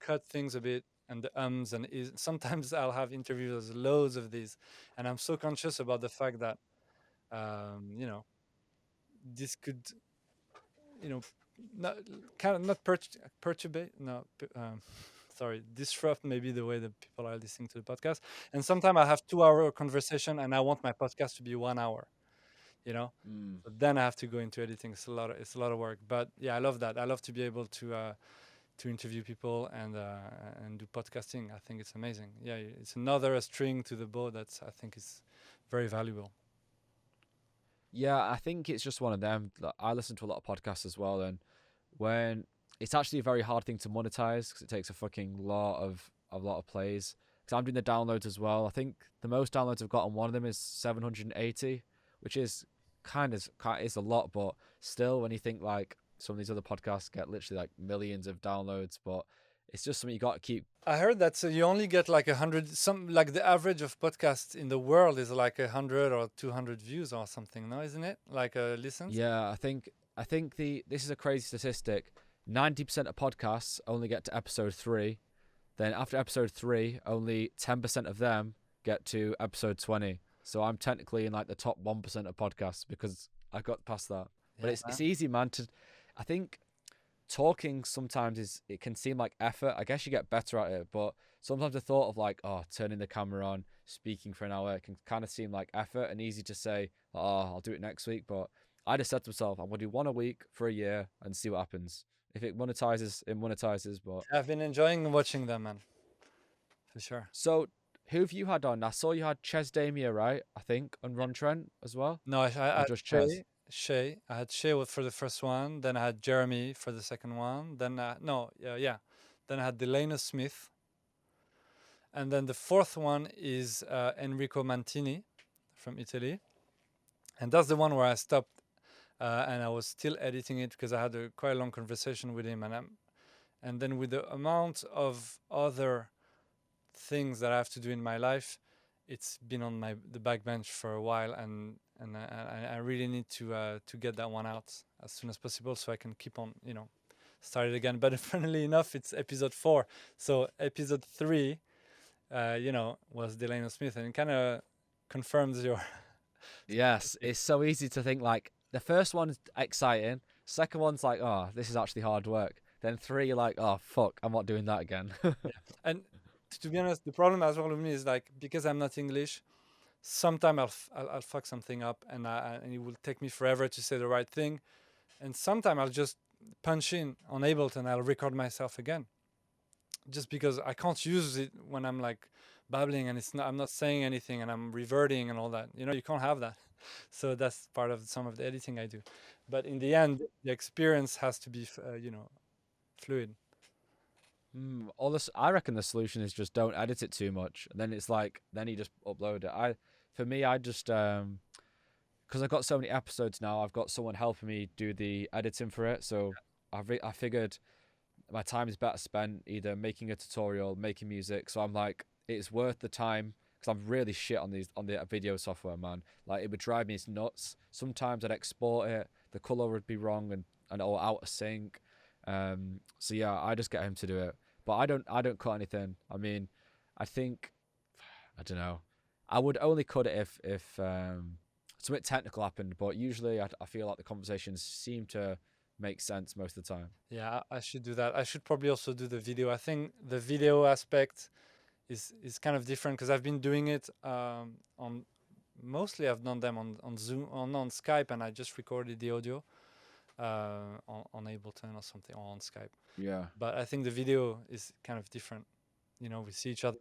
cut things a bit, and the ums and is. Sometimes I'll have interviews, loads of these, and I'm so conscious about the fact that this could, you know, not kind of not perturbate, no, sorry, disrupt maybe the way that people are listening to the podcast. And sometimes I have 2 hour conversation, and I want my podcast to be 1 hour. You know, Mm. but then I have to go into editing. It's a lot of work. But yeah, I love that. I love to be able to interview people and do podcasting. I think it's amazing. Yeah, it's another string to the bow that's I think is very valuable. Yeah, I think it's just one of them. I listen to a lot of podcasts as well, and when it's actually a very hard thing to monetize because it takes a lot of plays. Because I'm doing the downloads as well. I think the most downloads I've got on one of them is 780, which is kind of is a lot, but still, when you think like some of these other podcasts get literally like millions of downloads, but it's just something you got to keep. I heard that so you only get like 100. Some like the average of podcasts in the world is like 100 or 200 views or something. No, isn't it? Like listens. Yeah, I think this is a crazy statistic. 90% of podcasts only get to episode 3. Then after episode 3, only 10% of them get to episode 20. So I'm technically in like the top 1% of podcasts because I got past that. But Yeah, it's easy, man. I think talking sometimes it can seem like effort. I guess you get better at it, but sometimes the thought of like, oh, turning the camera on, speaking for an hour, it can kind of seem like effort and easy to say, oh, I'll do it next week. But I just said to myself, I'm gonna do one a week for a year and see what happens. If it monetizes, it monetizes. But I've been enjoying watching them, man, for sure. so who have you had on? I saw you had Ches Damia, right? I think, and Ron Trent as well. No, I Or had just Ches? Shay. I had Shay for the first one. Then I had Jeremy for the second one. Then no, yeah. Then I had Delano Smith, and then the fourth one is Enrico Mantini from Italy, and that's the one where I stopped, and I was still editing it because I had a quite long conversation with him, and then with the amount of other things that I have to do in my life, it's been on the backbench for a while, and I really need to get that one out as soon as possible so I can keep on start it again. But funnily enough, it's episode 4, so episode 3, was Delano Smith, and it kind of confirms your. Yes, it's so easy to think like the first one's exciting, second one's like, oh, this is actually hard work. Then 3, you're like, oh fuck, I'm not doing that again. Yeah. And to be honest, the problem as well with me is like because I'm not English, sometimes I'll fuck something up, and it will take me forever to say the right thing, and sometimes I'll just punch in on Ableton, I'll record myself again, just because I can't use it when I'm like babbling and I'm not saying anything and I'm reverting and all that. You can't have that. So that's part of some of the editing I do. But in the end, the experience has to be, fluid. I reckon the solution is just don't edit it too much. And then it's like, then you just upload it. For me, I just, because I've got so many episodes now, I've got someone helping me do the editing for it. So I figured my time is better spent either making a tutorial, making music. So I'm like, it's worth the time because I'm really shit on the video software, man. Like it would drive me nuts. Sometimes I'd export it, the color would be wrong and or out of sync. So yeah, I just get him to do it. But I don't cut anything. I mean, I think I don't know. I would only cut it if something technical happened. But usually I feel like the conversations seem to make sense most of the time. Yeah, I should do that. I should probably also do the video. I think the video aspect is kind of different because I've been doing it on mostly I've done them on Zoom on Skype, and I just recorded the audio on Ableton or something, or on Skype. Yeah. But I think the video is kind of different. You know, we see each other.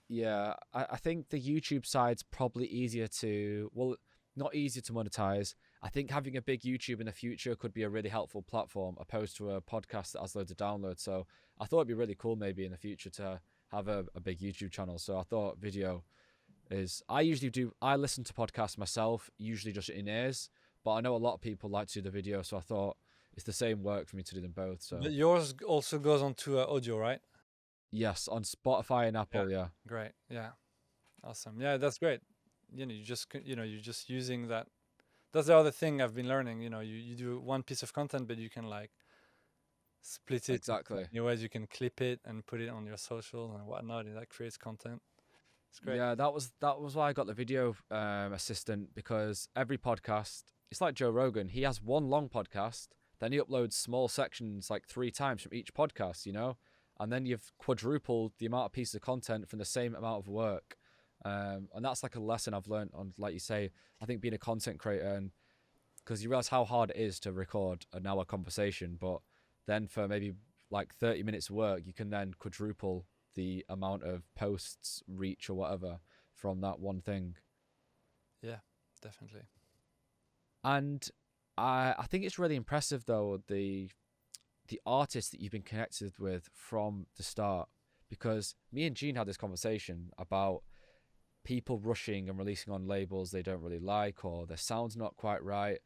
Yeah, I think the YouTube side's probably easier to, well, not easier to monetize. I think having a big YouTube in the future could be a really helpful platform opposed to a podcast that has loads of downloads. So I thought it'd be really cool maybe in the future to have a big YouTube channel. So I thought video is, I listen to podcasts myself, usually just in ears, but I know a lot of people like to do the video. So I thought it's the same work for me to do them both. So But yours also goes onto audio, right? yes, on Spotify and Apple, yeah. Great. Yeah. Awesome. Yeah, that's great. You know, you're just using that. That's the other thing I've been learning. You know, you do one piece of content, but you can like split it. Exactly. In ways you can clip it and put it on your social and whatnot, and that creates content. It's great. Yeah, that was why I got the video assistant, because every podcast, it's like Joe Rogan. He has one long podcast, then he uploads small sections like 3 times from each podcast, you know? And then you've quadrupled the amount of pieces of content from the same amount of work. And that's like a lesson I've learned on, like you say, I think being a content creator, and because you realize how hard it is to record an hour conversation, but then for maybe like 30 minutes of work, you can then quadruple the amount of posts, reach or whatever from that one thing. Yeah, definitely. And I think it's really impressive though, the artists that you've been connected with from the start, because me and Gene had this conversation about people rushing and releasing on labels they don't really like, or their sound's not quite right.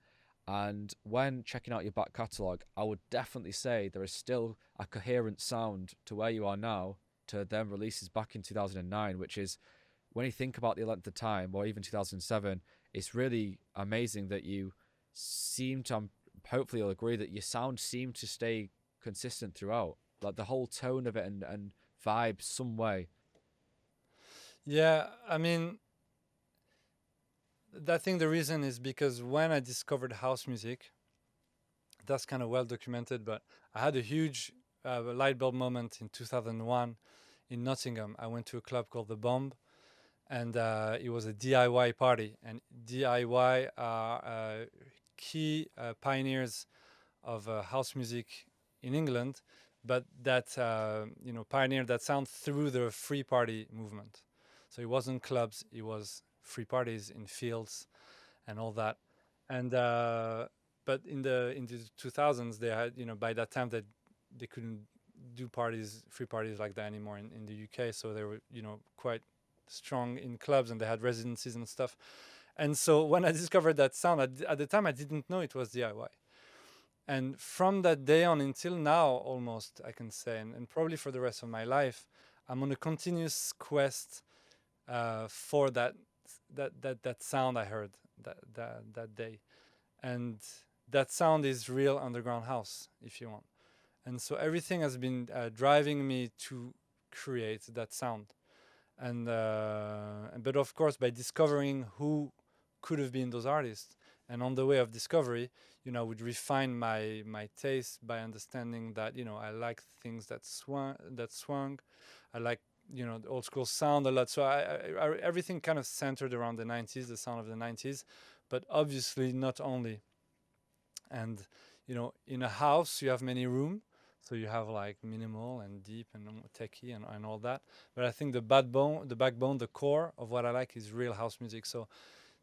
And when checking out your back catalogue, I would definitely say there is still a coherent sound to where you are now to them releases back in 2009, which is, when you think about the length of time, or even 2007, it's really amazing that you seem to, hopefully you'll agree, that your sound seemed to stay consistent throughout, like the whole tone of it and vibe some way. Yeah, I mean, I think the reason is because when I discovered house music, that's kind of well documented, but I had a huge light bulb moment in 2001 in Nottingham. I went to a club called The Bomb, and it was a DIY party. And DIY are key pioneers of house music in England, but that pioneered that sound through the free party movement. So it wasn't clubs; it was free parties in fields and all that. And but in the 2000s, they had, by that time that they couldn't do free parties like that anymore in the UK. So they were, quite strong in clubs, and they had residencies and stuff. And so when I discovered that sound, at the time I didn't know it was DIY. And from that day on until now, almost, I can say, and probably for the rest of my life, I'm on a continuous quest for that sound I heard that day. And that sound is real underground house, if you want. And so everything has been driving me to create that sound. And but of course, by discovering who could have been those artists, and on the way of discovery, I would refine my taste by understanding that I like things that swung. I like the old school sound a lot. So I everything kind of centered around the 90s, the sound of the 90s, but obviously not only. And in a house you have many room, so you have like minimal and deep and techie and all that. But I think the backbone, the core of what I like is real house music. So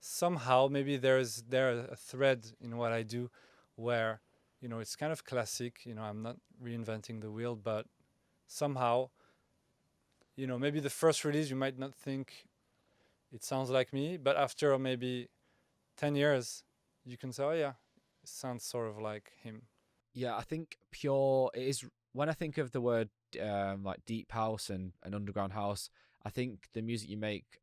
somehow maybe there a thread in what I do where it's kind of classic. I'm not reinventing the wheel, but somehow, maybe the first release you might not think it sounds like me, but after maybe 10 years, you can say, oh yeah, it sounds sort of like him. Yeah, I think pure it is. When I think of the word like deep house and underground house, I think the music you make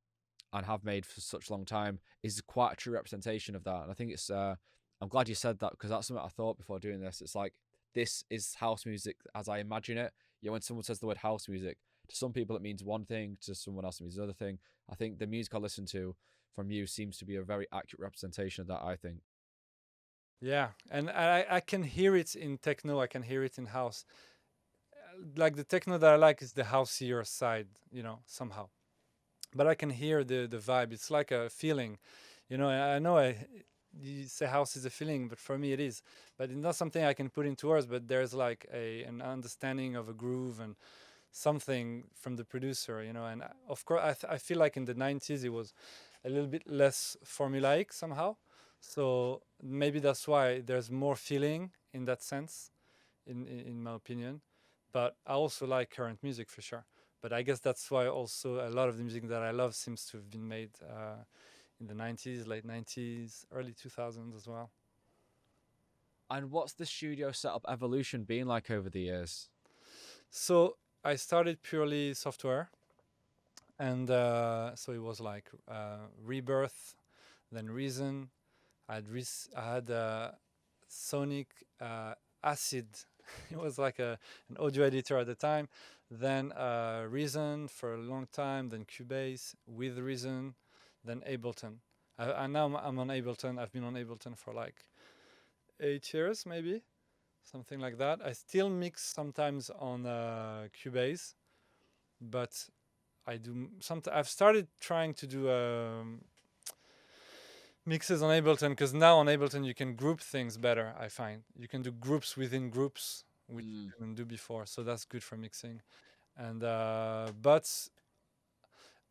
and have made for such a long time is quite a true representation of that. And I think it's I'm glad you said that, because that's something I thought before doing this. It's like, this is house music as I imagine it. When someone says the word house music, to some people it means one thing, to someone else it means another thing. I think the music I listen to from you seems to be a very accurate representation of that, I think. Yeah, and I can hear it in techno, I can hear it in house. Like the techno that I like is the houseier side, somehow. But I can hear the vibe. It's like a feeling, I know you say house is a feeling, but for me it is. But it's not something I can put into words. But there's like an understanding of a groove and something from the producer, And of course, I feel like in the 90s it was a little bit less formulaic somehow. So maybe that's why there's more feeling in that sense, in my opinion. But I also like current music for sure. But I guess that's why also a lot of the music that I love seems to have been made in the 90s, late 90s, early 2000s as well. And what's the studio setup evolution been like over the years? So I started purely software. And so it was like Rebirth, then Reason. I had Sonic Acid. It was like an audio editor at the time. Then Reason for a long time. Then Cubase with Reason. Then Ableton. And now I'm on Ableton. I've been on Ableton for like 8 years, maybe something like that. I still mix sometimes on Cubase, but I do. I've started trying to do mixes on Ableton, because now on Ableton you can group things better. I find you can do groups within groups, which you couldn't do before. So that's good for mixing. And but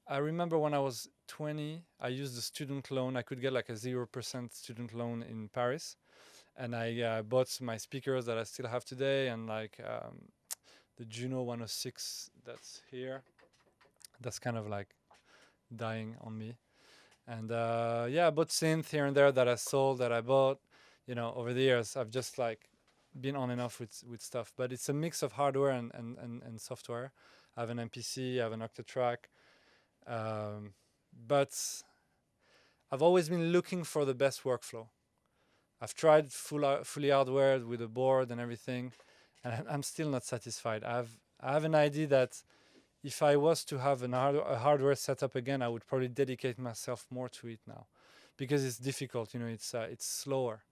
I remember when I was 20, I used a student loan. I could get like a 0% student loan in Paris, and I bought my speakers that I still have today, and like the Juno 106 that's here. That's kind of like dying on me. And yeah, I bought synth here and there that I sold, that I bought. Over the years, I've just like been on and off with stuff. But it's a mix of hardware and software. I have an MPC, I have an Octatrack. But I've always been looking for the best workflow. I've tried fully hardware with a board and everything, and I'm still not satisfied. I have an idea that if I was to have a hardware setup again, I would probably dedicate myself more to it now, because it's difficult. It's slower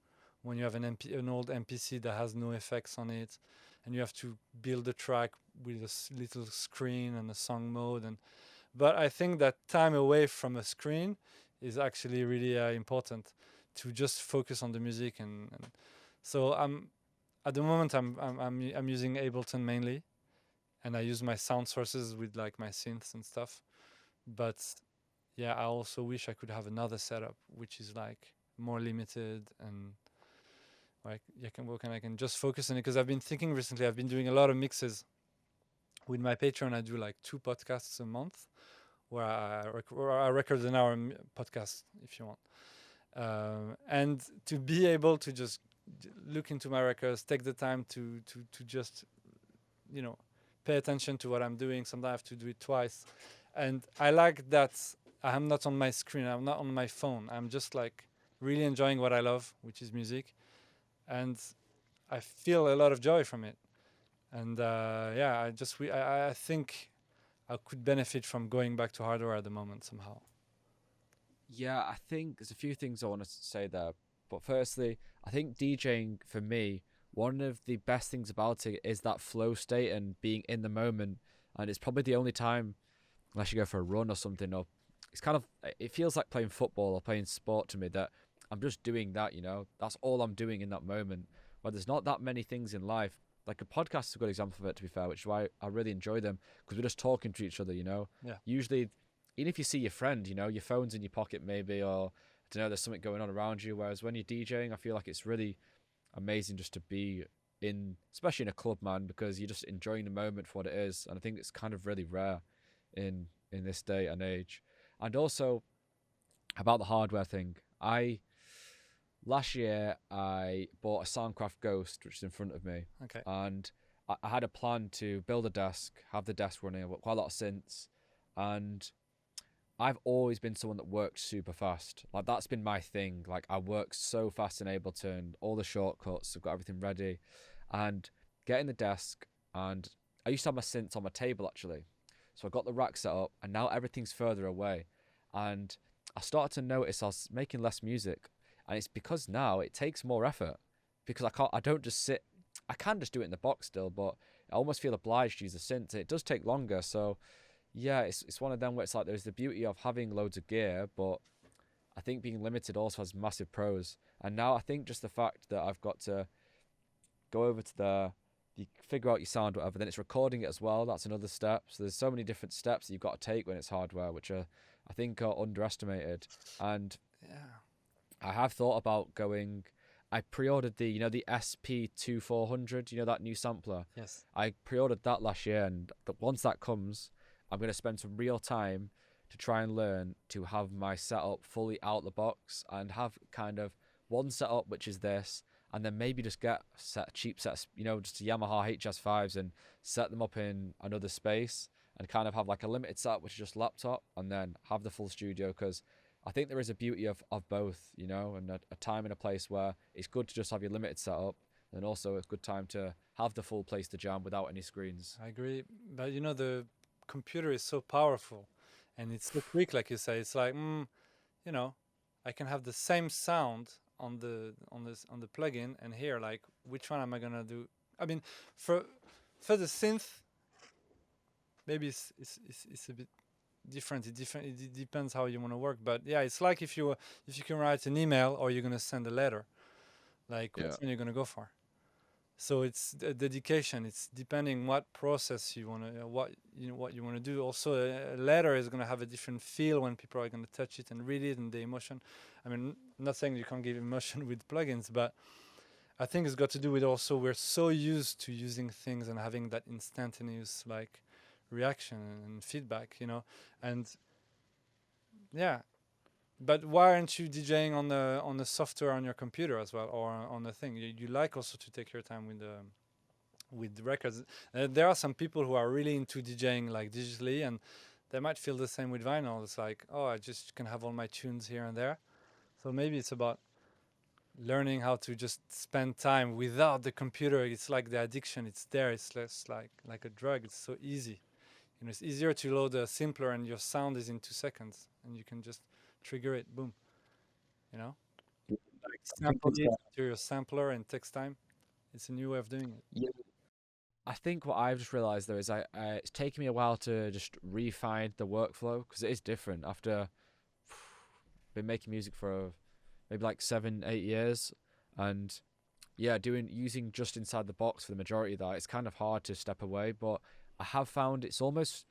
when you have an old MPC that has no effects on it, and you have to build a track with a little screen and a song mode. But I think that time away from a screen is actually really important to just focus on the music. And so at the moment I'm using Ableton mainly, and I use my sound sources with like my synths and stuff. But yeah, I also wish I could have another setup which is like more limited, and like I can just focus on it, because I've been thinking recently. I've been doing a lot of mixes with my Patreon. I do like 2 podcasts a month where I record an hour podcast if you want. And to be able to just look into my records, take the time to just pay attention to what I'm doing. Sometimes I have to do it twice, and I like that I'm not on my screen. I'm not on my phone. I'm just like really enjoying what I love, which is music, and I feel a lot of joy from it. And yeah, I think I could benefit from going back to hardware at the moment somehow. Yeah, I think there's a few things I want to say there. But firstly, I think DJing for me, one of the best things about it is that flow state and being in the moment. And it's probably the only time, unless you go for a run or something, or it's kind of, it feels like playing football or playing sport to me, that I'm just doing that, that's all I'm doing in that moment. Where there's not that many things in life. Like a podcast is a good example of it, to be fair, which is why I really enjoy them, because we're just talking to each other, Yeah. Usually, even if you see your friend, your phone's in your pocket maybe, or I don't know, there's something going on around you. Whereas when you're DJing, I feel like it's really, amazing just to be in, especially in a club, man, because you're just enjoying the moment for what it is. And I think it's kind of really rare in this day and age. And also about the hardware thing, last year I bought a Soundcraft Ghost, which is in front of me. Okay. And I had a plan to build a desk, have the desk running. I've got quite a lot of synths, and I've always been someone that works super fast. Like, that's been my thing. Like, I work so fast in Ableton, all the shortcuts, I've got everything ready. And getting the desk, and I used to have my synths on my table actually. So I got the rack set up, and now everything's further away. And I started to notice I was making less music. And it's because now it takes more effort. Because I don't just sit, I can just do it in the box still, but I almost feel obliged to use the synth. It does take longer, so yeah, it's one of them where it's like there's the beauty of having loads of gear, but I think being limited also has massive pros. And now I think just the fact that I've got to go over to you figure out your sound, whatever, then it's recording it as well. That's another step. So there's so many different steps that you've got to take when it's hardware, which I think are underestimated. And Yeah. I have thought about going. I pre-ordered the SP2400, that new sampler. Yes. I pre-ordered that last year, and once that comes, I'm going to spend some real time to try and learn to have my setup fully out the box and have kind of one setup, which is this, and then maybe just get cheap sets, just Yamaha HS5s and set them up in another space and kind of have like a limited setup, which is just laptop, and then have the full studio, because I think there is a beauty of both, and a time and a place where it's good to just have your limited setup, and also it's a good time to have the full place to jam without any screens. I agree, but the computer is so powerful, and it's so quick, like you say. It's like, I can have the same sound on the plugin, and here, like, which one am I gonna do? I mean, for the synth, maybe it's a bit different. It depends how you want to work, but yeah, it's like if you can write an email or you're gonna send a letter, like which one you're gonna go for. So it's a dedication. It's depending what process you want to, what you want to do. Also, a letter is going to have a different feel when people are going to touch it and read it, and the emotion. I mean, not saying you can't give emotion with plugins, but I think it's got to do with also we're so used to using things and having that instantaneous like reaction and feedback, and yeah. But why aren't you DJing on the software on your computer as well, or on the thing? You like also to take your time with the records. There are some people who are really into DJing like digitally, and they might feel the same with vinyl. It's like, oh, I just can have all my tunes here and there. So maybe it's about learning how to just spend time without the computer. It's like the addiction. It's there. It's less like a drug. It's so easy. It's easier to load a simpler, and your sound is in 2 seconds, and you can just trigger it, boom. Like sample it to your sampler and takes time. It's a new way of doing it. Yeah. I think what I've just realized though is it's taken me a while to just refine the workflow, because it is different after been making music for maybe like 7-8 years, and yeah, using just inside the box for the majority of that, it's kind of hard to step away. But I have found it's almost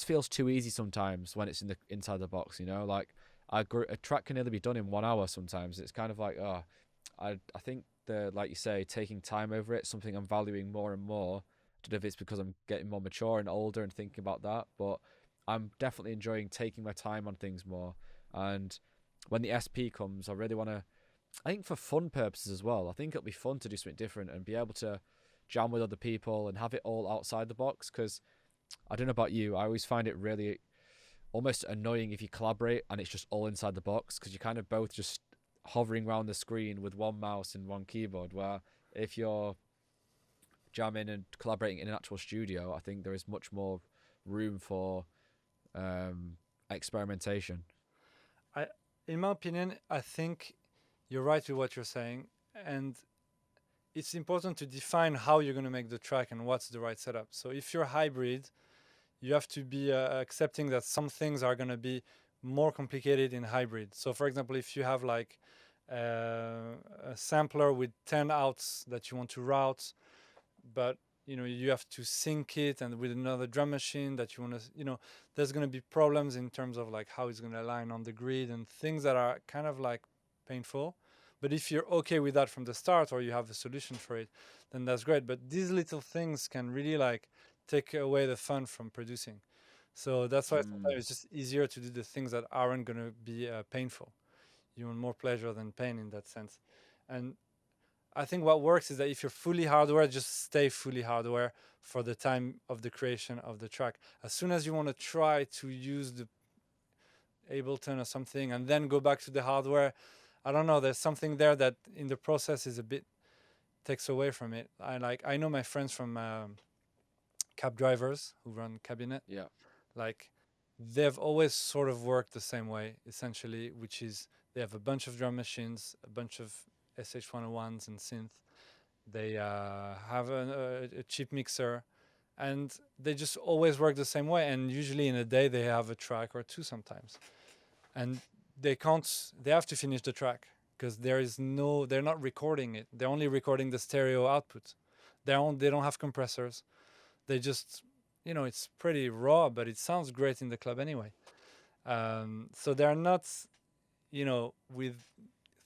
feels too easy sometimes when it's inside the box. Like a track can nearly be done in 1 hour sometimes. It's kind of like, I think like you say, taking time over it, something I'm valuing more and more. I don't know if it's because I'm getting more mature and older and thinking about that, but I'm definitely enjoying taking my time on things more. And when the SP comes, I really want to, I think for fun purposes as well, I think it'll be fun to do something different and be able to jam with other people and have it all outside the box. Because I don't know about you, I always find it really almost annoying if you collaborate and it's just all inside the box, because you're kind of both just hovering around the screen with one mouse and one keyboard, where if you're jamming and collaborating in an actual studio, I think there is much more room for experimentation. In my opinion, I think you're right with what you're saying, and it's important to define how you're going to make the track and what's the right setup. So if you're hybrid, you have to be accepting that some things are going to be more complicated in hybrid. So for example, if you have like a sampler with 10 outs that you want to route, but you have to sync it, and with another drum machine that you want to, there's going to be problems in terms of like how it's going to align on the grid and things that are kind of like painful. But if you're okay with that from the start, or you have a solution for it, then that's great. But these little things can really like take away the fun from producing. So that's why sometimes it's just easier to do the things that aren't going to be painful. You want more pleasure than pain in that sense. And I think what works is that if you're fully hardware, just stay fully hardware for the time of the creation of the track. As soon as you want to try to use the Ableton or something and then go back to the hardware, I don't know, there's something there that in the process is a bit takes away from it. I know my friends from cab drivers who run cabinet. Yeah. Like they've always sort of worked the same way essentially, which is they have a bunch of drum machines, a bunch of SH101s and synth. They have a cheap mixer, and they just always work the same way. And usually in a day they have a track or two sometimes, and they have to finish the track because they're not recording it. They're only recording the stereo output. They don't have compressors. They just, it's pretty raw, but it sounds great in the club anyway. So they're not, with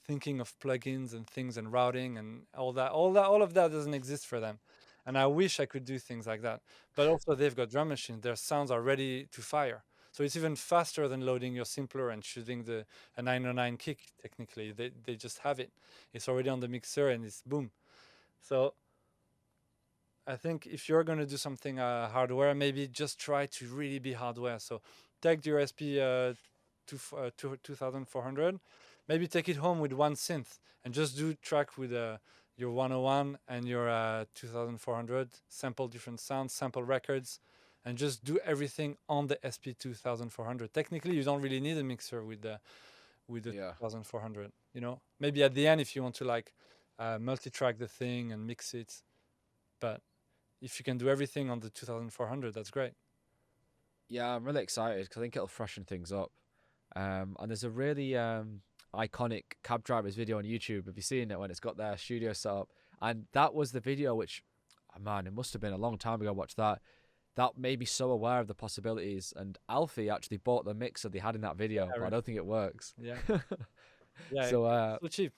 thinking of plugins and things and routing and all of that doesn't exist for them. And I wish I could do things like that. But also they've got drum machines. Their sounds are ready to fire. So it's even faster than loading your simpler and shooting a 909 kick. Technically, they just have it. It's already on the mixer and it's boom. So I think if you're going to do something hardware, maybe just try to really be hardware. So take your SP 2400, maybe take it home with one synth and just do track with your 101 and your 2400, sample different sounds, sample records, and just do everything on the SP 2400. Technically, you don't really need a mixer with the 2400. Maybe at the end if you want to like multi-track the thing and mix it, but if you can do everything on the 2400, that's great. Yeah, I'm really excited because I think it'll freshen things up. And there's a really iconic cab drivers video on YouTube. Have you seen it when it's got their studio set up? And that was the video which, man, it must have been a long time ago I watched that. That made me so aware of the possibilities. And Alfie actually bought the mixer they had in that video, but I don't think it works. Yeah. Yeah, so it's so cheap.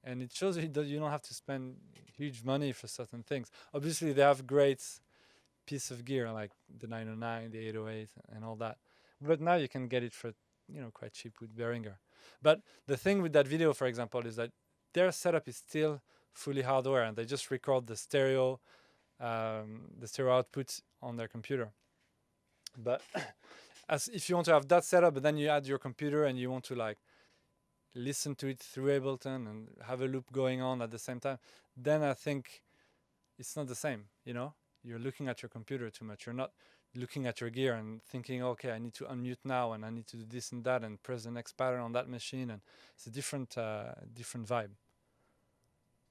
And it shows you that you don't have to spend huge money for certain things. Obviously, they have great piece of gear like the 909, the 808, and all that. But now you can get it for quite cheap with Behringer. But the thing with that video, for example, is that their setup is still fully hardware, and they just record the stereo output on their computer. But as if you want to have that setup, but then you add your computer and you want to like listen to it through Ableton and have a loop going on at the same time, then I think it's not the same. You're looking at your computer too much. You're not looking at your gear and thinking, okay, I need to unmute now and I need to do this and that and press the next pattern on that machine, and it's a different vibe.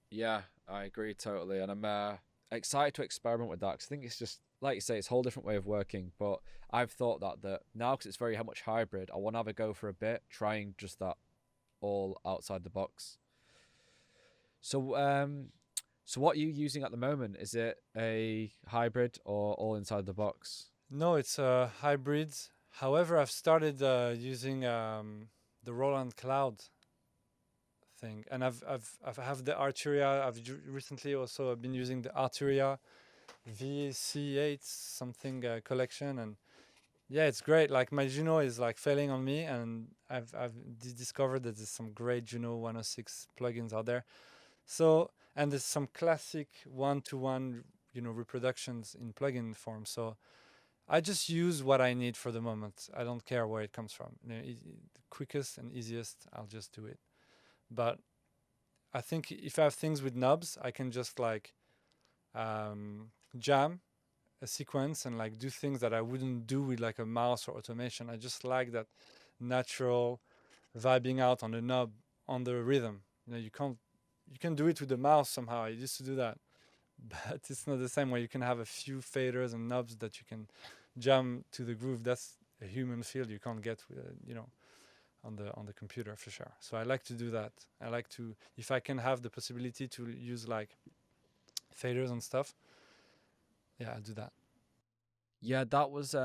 Yeah, I agree totally, and I'm excited to experiment with that because I think it's just like you say, it's a whole different way of working. But I've thought that now because it's very much hybrid, I want to have a go for a bit, trying just that all outside the box. So so what are you using at the moment? Is it a hybrid or all inside the box? No, it's a hybrid. However, I've started using the Roland Cloud thing, and I've have the Arturia. I've recently also been using the Arturia VC8 something collection, and yeah, it's great. Like my Juno is like failing on me, and I've discovered that there's some great Juno 106 plugins out there. So, and there's some classic one-to-one, reproductions in plugin form. So I just use what I need for the moment. I don't care where it comes from. The quickest and easiest, I'll just do it. But I think if I have things with knobs, I can just like jam a sequence and like do things that I wouldn't do with like a mouse or automation. I just like that natural vibing out on the knob on the rhythm. You can do it with the mouse somehow. I used to do that, but it's not the same way. You can have a few faders and knobs that you can jam to the groove. That's a human feel you can't get with, on the computer for sure. So I like to do that. I like to, if I can have the possibility to use like faders and stuff, yeah, I do that. Yeah, that was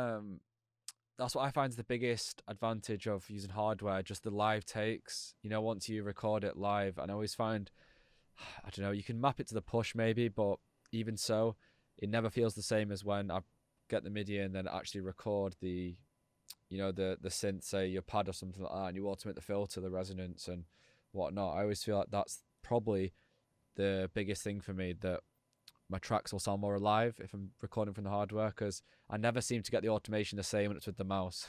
that's what I find is the biggest advantage of using hardware, just the live takes. You know, once you record it live, and I always find, I don't know, you can map it to the push maybe, but even so, it never feels the same as when I get the MIDI and then actually record the, the synth, say your pad or something like that, and you automate the filter, the resonance, and whatnot. I always feel like that's probably the biggest thing for me, that my tracks will sound more alive if I'm recording from the hardware, because I never seem to get the automation the same when it's with the mouse.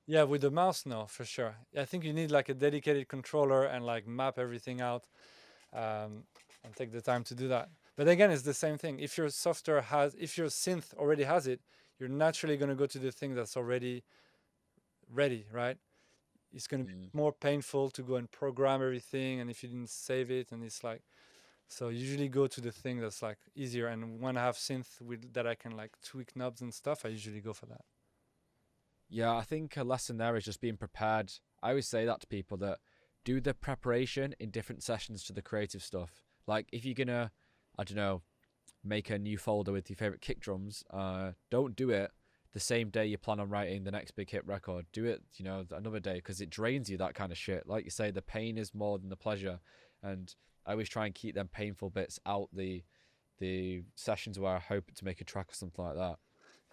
Yeah, with the mouse, no, for sure. I think you need like a dedicated controller and like map everything out, and take the time to do that. But again, it's the same thing. If your software if your synth already has it, you're naturally going to go to the thing that's already ready, right? It's going to be Mm. more painful to go and program everything, and if you didn't save it, and it's like, so usually go to the thing that's like easier. And when I have synth with that I can like tweak knobs and stuff, I usually go for that. Yeah, I think a lesson there is just being prepared. I always say that to people, that do the preparation in different sessions to the creative stuff. Like if you're gonna, I don't know, make a new folder with your favorite kick drums, don't do it the same day you plan on writing the next big hit record. Do it, another day, because it drains you, that kind of shit. Like you say, the pain is more than the pleasure, and I always try and keep them painful bits out the sessions where I hope to make a track or something like that.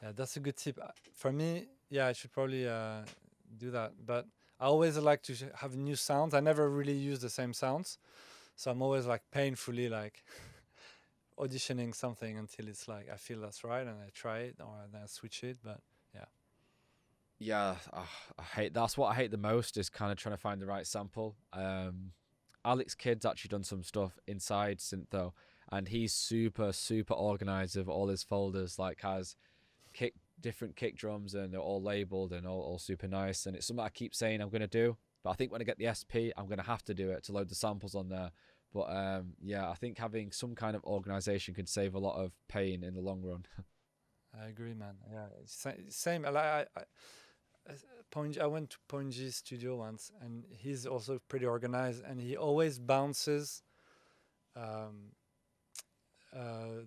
Yeah, that's a good tip. For me, yeah, I should probably do that. But I always like to have new sounds. I never really use the same sounds, so I'm always like painfully like auditioning something until it's like I feel that's right, and I try it or then I switch it. But yeah, Yeah, I hate, that's what I hate the most, is kind of trying to find the right sample. Alex Kidd's actually done some stuff inside Syntho, and he's super organized with all his folders. Like has different kick drums, and they're all labeled and all super nice. And it's something I keep saying I'm gonna do, but I think when I get the SP, I'm gonna have to do it to load the samples on there. But yeah, I think having some kind of organization could save a lot of pain in the long run. I agree, man. Yeah, same. I went to Ponji's studio once, and he's also pretty organized, and he always bounces um,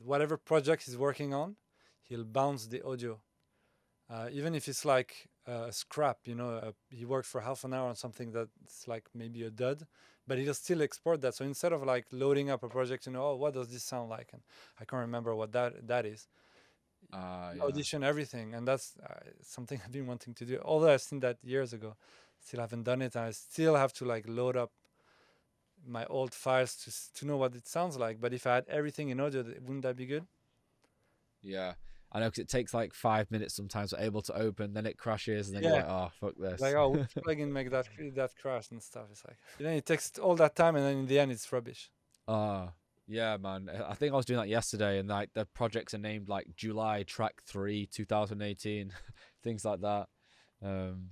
whatever project he's working on. He'll bounce the audio, even if it's like a scrap. He worked for half an hour on something that's like maybe a dud, but he'll still export that. So instead of like loading up a project, oh, what does this sound like, and I can't remember what that is. Yeah. Audition everything, and that's something I've been wanting to do. Although I've seen that years ago, still haven't done it. And I still have to like load up my old files to know what it sounds like. But if I had everything in audio, wouldn't that be good? Yeah, I know, because it takes like 5 minutes sometimes for able to open, then it crashes, and then you're Yeah, like, oh, fuck like, this. oh, which plugin make that crash and stuff. It's like, it takes all that time, and then in the end, it's rubbish. Yeah, man. I think I was doing that yesterday, and like the projects are named like July Track 3, 2018, things like that. Um,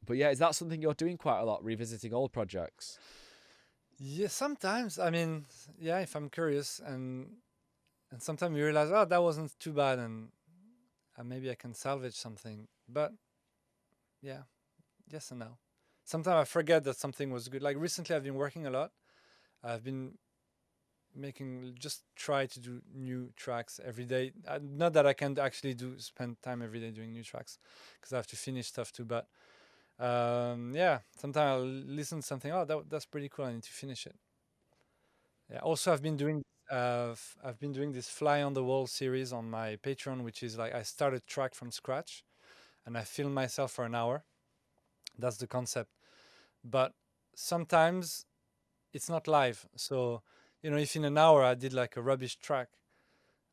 but yeah, is that something you're doing quite a lot, revisiting old projects? Yeah, sometimes. I mean, yeah, if I'm curious, and sometimes you realize, oh, that wasn't too bad, and maybe I can salvage something. But yeah, yes and no. Sometimes I forget that something was good. Like recently, I've been working a lot. I've been just try to do new tracks every day. Not that I can actually spend time every day doing new tracks, because I have to finish stuff too. But yeah, sometimes I'll listen to something. Oh, that's pretty cool. I need to finish it. Yeah. Also, I've been doing this Fly on the Wall series on my Patreon, which is like I start a track from scratch, and I film myself for an hour. That's the concept. But sometimes it's not live. So, if in an hour I did like a rubbish track,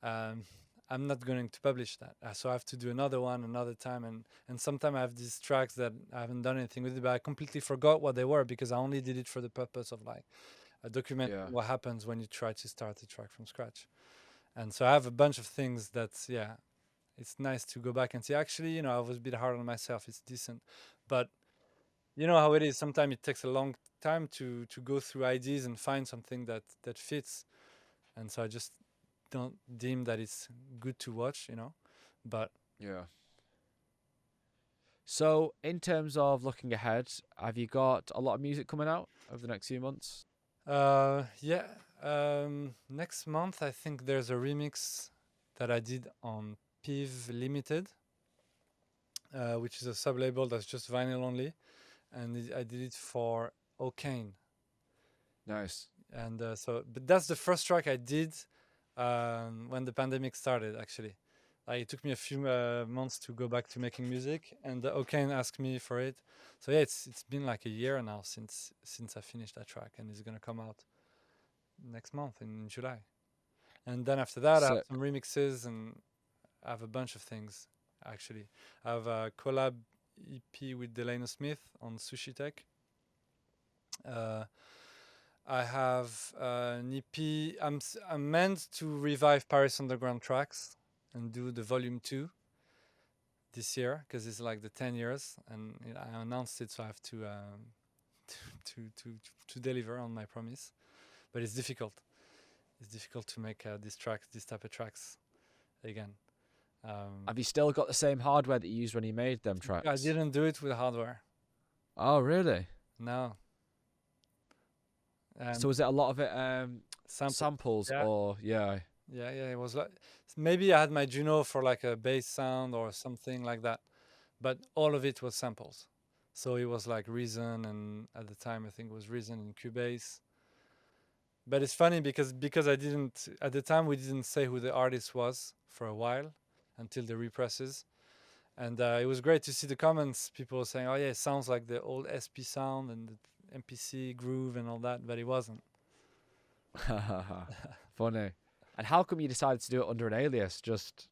um, I'm not going to publish that. So I have to do another one another time. And sometimes I have these tracks that I haven't done anything with it, but I completely forgot what they were because I only did it for the purpose of like documenting Yeah. what happens when you try to start a track from scratch. And so I have a bunch of things that's, yeah, it's nice to go back and say, actually, I was a bit hard on myself. It's decent. But you know how it is. Sometimes it takes a long time to go through ideas and find something that fits. And so I just don't deem that it's good to watch. But Yeah. So, in terms of looking ahead, have you got a lot of music coming out over the next few months? yeah, next month I think there's a remix that I did on PIV Limited. which is a sub label that's just vinyl only, and I did it for O'Kane. Nice. And but that's the first track I did when the pandemic started. Actually, it took me a few months to go back to making music, and O'Kane asked me for it. So yeah, it's been like a year now since I finished that track, and it's gonna come out next month in July. And then after that, I have So, some remixes, and I have a bunch of things. Actually, I have a collab EP with Delano Smith on Sushi Tech. I have an EP. I'm meant to revive Paris Underground Trax and do the volume 2 this year, because it's like the 10 years, and I announced it, so I have to to deliver on my promise. But it's difficult. It's difficult to make this type of tracks again. have you still got the same hardware that you used when you made them tracks? I didn't do it with hardware. Oh, really? No. So was it a lot of it samples Yeah. or Yeah, it was like, maybe I had my Juno for like a bass sound or something like that, but all of it was samples. So it was like Reason, and at the time I think it was Reason and Cubase. But it's funny because I didn't, at the time we didn't say who the artist was for a while until the represses. And it was great to see the comments, people saying, oh yeah, it sounds like the old SP sound and the MPC groove and all that, but it wasn't. funny? And how come you decided to do it under an alias? Just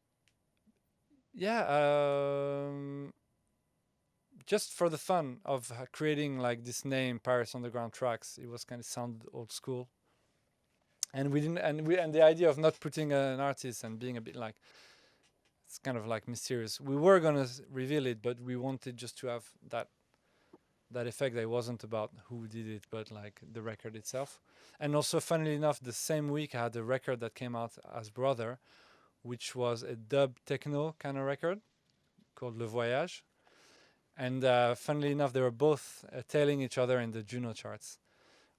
for the fun of creating like this name, Paris Underground Trax. It was kind of sounded old school, and we didn't, and the idea of not putting an artist and being a bit like, it's kind of like mysterious. We were gonna reveal it, but we wanted just to have that effect that it wasn't about who did it, but like the record itself. And also, funnily enough, the same week I had a record that came out as Brawther, which was a dub techno kind of record called Le Voyage. And funnily enough, they were both tailing each other in the Juno charts,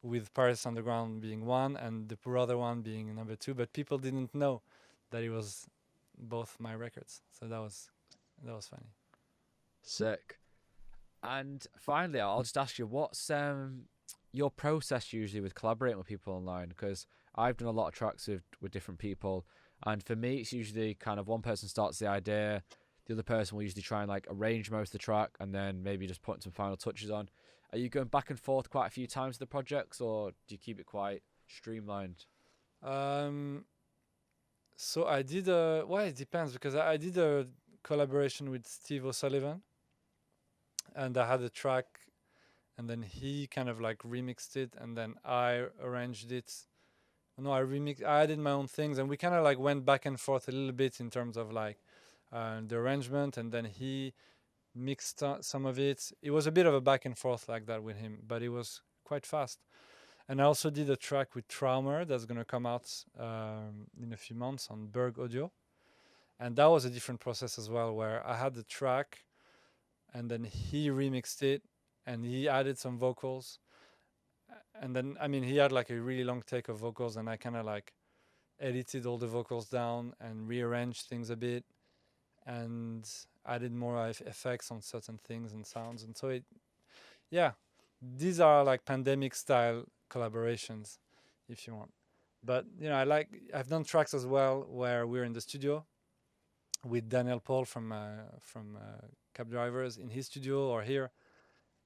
with Paris Underground being one and the Brawther one being number 2. But people didn't know that it was both my records, so that was funny. Sick. And finally, I'll just ask you, what's your process usually with collaborating with people online? Because I've done a lot of tracks with different people, and for me, it's usually kind of one person starts the idea, the other person will usually try and like arrange most of the track, and then maybe just put some final touches on. Are you going back and forth quite a few times with the projects, or do you keep it quite streamlined? So I did it depends, because I did a collaboration with Steve O'Sullivan, and I had a track, and then he kind of like remixed it, and then I arranged it. No, I added my own things, and we kind of like went back and forth a little bit in terms of like the arrangement, and then he mixed some of it. It was a bit of a back and forth like that with him, but it was quite fast. And I also did a track with Traumer that's going to come out in a few months on Berg Audio. And that was a different process as well, where I had the track, and then he remixed it, and he added some vocals. And then, I mean, he had like a really long take of vocals, and I kind of like edited all the vocals down and rearranged things a bit and added more effects on certain things and sounds. And so these are like pandemic style collaborations, if you want. But I've done tracks as well where we're in the studio with Daniel Paul from Cab Drivers in his studio, or here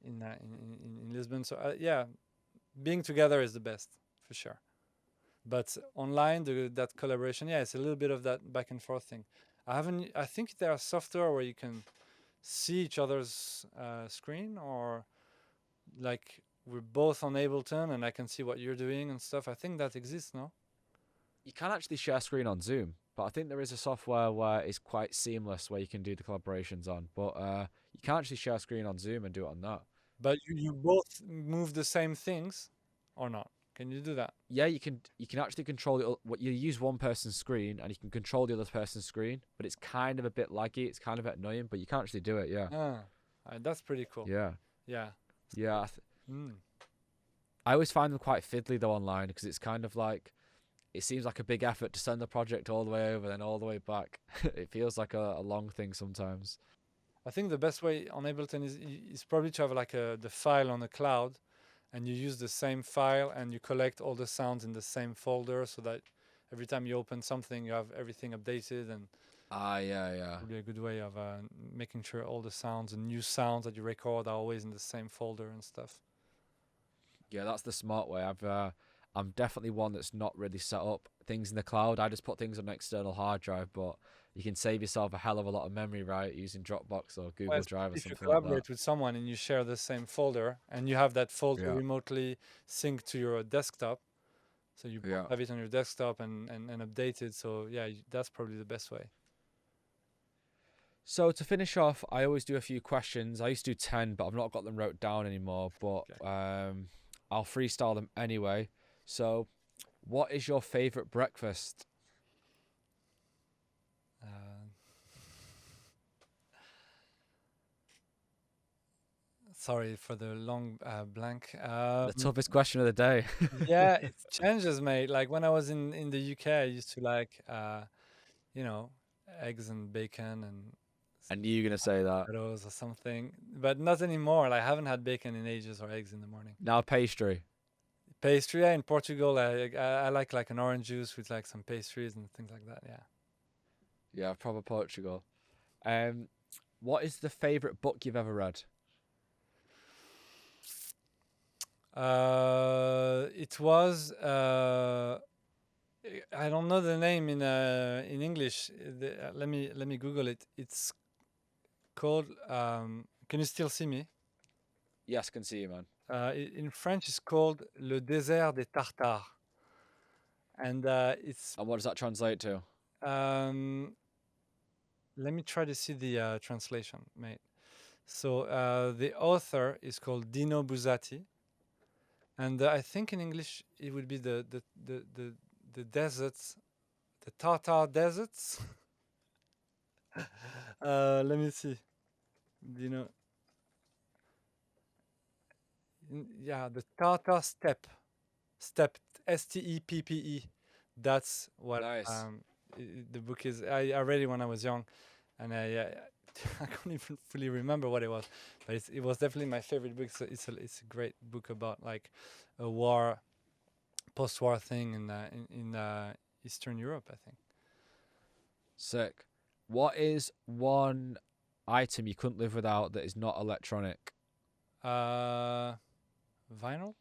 in Lisbon. So being together is the best for sure. But online, that collaboration, it's a little bit of that back and forth thing. I think there are software where you can see each other's screen, or like we're both on Ableton and I can see what you're doing and stuff. I think that exists, no? You can actually share screen on Zoom, but I think there is a software where it's quite seamless where you can do the collaborations on. But you can actually share screen on Zoom and do it on that. But you both move the same things, or not? Can you do that? Yeah, you can actually control what you use one person's screen, and you can control the other person's screen, but it's kind of a bit laggy. It's kind of annoying, but you can actually do it. Yeah. That's pretty cool. Yeah. Yeah. Yeah. I always find them quite fiddly though online, because it's kind of like, it seems like a big effort to send the project all the way over, then all the way back. It feels like a long thing sometimes. I think the best way on Ableton is probably to have like the file on a cloud, and you use the same file and you collect all the sounds in the same folder, so that every time you open something, you have everything updated. And Yeah. probably a good way of making sure all the sounds and new sounds that you record are always in the same folder and stuff. Yeah, that's the smart way. I'm definitely one that's not really set up things in the cloud. I just put things on an external hard drive, but you can save yourself a hell of a lot of memory, right, using Dropbox or Well, Google Drive or if you something like that. collaborate with someone and you share the same folder and you have that folder Yeah, remotely synced to your desktop, so you yeah. have it on your desktop and update it. So yeah, that's probably the best way. So to finish off, I always do a few questions. I used to do 10, but I've not got them wrote down anymore. But Okay. I'll freestyle them anyway. So, what is your favorite breakfast? Uh, Sorry for the long blank. The toughest question of the day. Yeah, it changes, mate. Like when I was in the UK, I used to like you know, eggs and bacon and I knew you were gonna say that. potatoes or something, but not anymore. Like, I haven't had bacon in ages or eggs in the morning. Now pastry. Pastry, yeah, in Portugal, I like an orange juice with like some pastries and things like that. Yeah. Yeah, proper Portugal. What is the favorite book you've ever read? It was I don't know the name in English. Let me Google it. It's called. Can you still see me? Yes, can see you, man. In French, it's called Le Désert des Tartares, and it's. And what does that translate to? Um, Let me try to see the translation, mate. So the author is called Dino Buzzati, and I think in English it would be the deserts, the Tartar deserts. Let me see. Dino, yeah, the Tartar steppe, Steppe. That's what Nice. the book is. I read it when I was young, and I can't even fully remember what it was, but it was definitely my favorite book. So it's a great book about like a war, post-war thing in Eastern Europe, I think. Sick. What is one item you couldn't live without that is not electronic? Uh, Vinyl.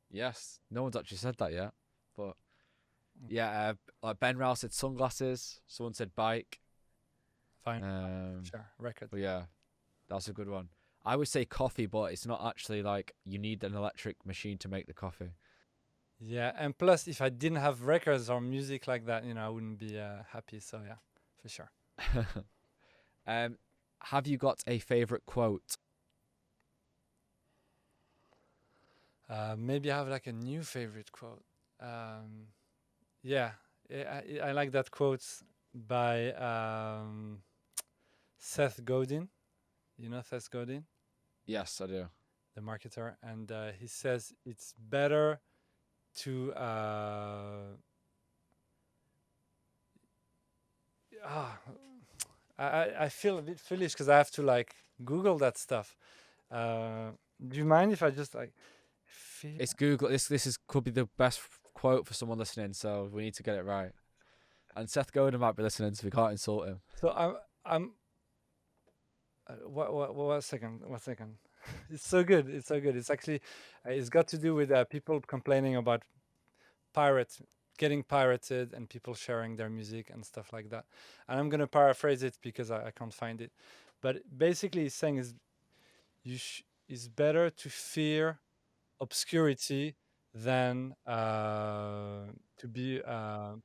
Yes. No one's actually said that yet. But yeah, like Ben Rouse said sunglasses. Someone said bike. Vinyl. Sure. Record. But yeah, that's a good one. I would say coffee, but it's not actually like you need an electric machine to make the coffee. Yeah, and plus, if I didn't have records or music like that, I wouldn't be happy. So yeah, for sure. Have you got a favorite quote? Maybe I have like a new favorite quote. Yeah, I like that quote by Seth Godin. You know Seth Godin, Yes, I do. the marketer, and he says it's better to I feel a bit foolish because I have to like Google that stuff. Do you mind if I just like It's Google. This is could be the best quote for someone listening, so we need to get it right. And Seth Godin might be listening, so we can't insult him. So I'm one second, one second. It's so good. It's so good. It's actually it's got to do with people complaining about pirates getting pirated and people sharing their music and stuff like that. And I'm gonna paraphrase it because I can't find it. But basically, he's saying is it's better to fear obscurity than to be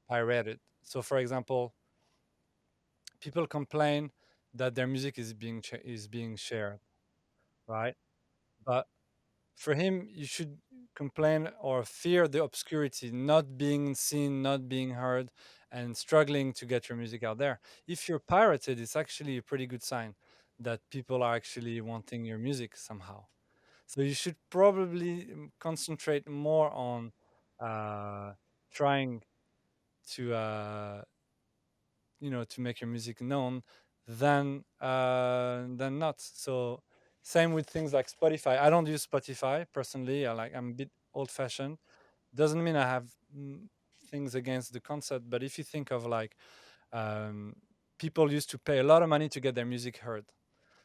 pirated. So, for example, people complain that their music is being shared, right? But for him, you should complain or fear the obscurity, not being seen, not being heard, and struggling to get your music out there. If you're pirated, it's actually a pretty good sign that people are actually wanting your music somehow. So you should probably concentrate more on uh, trying to to make your music known than not. So same with things like Spotify. I don't use Spotify personally. I'm a bit old fashioned. Doesn't mean I have things against the concept, but if you think of like um, people used to pay a lot of money to get their music heard.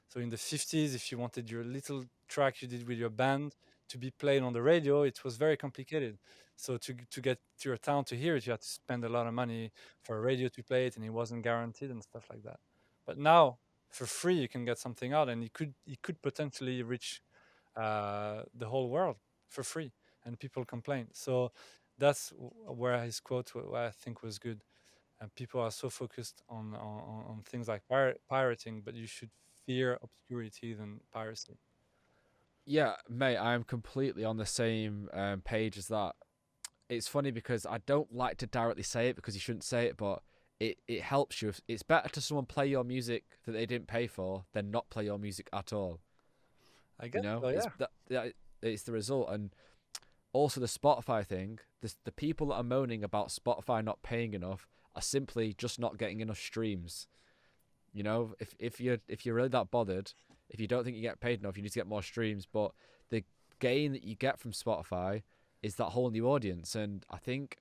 So in the 50s, if you wanted your little track you did with your band to be played on the radio, it was very complicated. So to get to your town to hear it, you had to spend a lot of money for a radio to play it, and it wasn't guaranteed and stuff like that. But now, for free, you can get something out, and it could potentially reach the whole world for free, and people complain. So that's where his quote, what I think was good. And people are so focused on things like pirating, but you should fear obscurity than piracy. Yeah, mate, I'm completely on the same page as that. It's funny because I don't like to directly say it because you shouldn't say it, but it helps you. It's better to someone play your music that they didn't pay for than not play your music at all. I You guess know, so, it's yeah. that it's the result, and also the Spotify thing. The people that are moaning about Spotify not paying enough are simply just not getting enough streams. You know, if you're really that bothered, if you don't think you get paid enough, you need to get more streams. But the gain that you get from Spotify is that whole new audience, and I think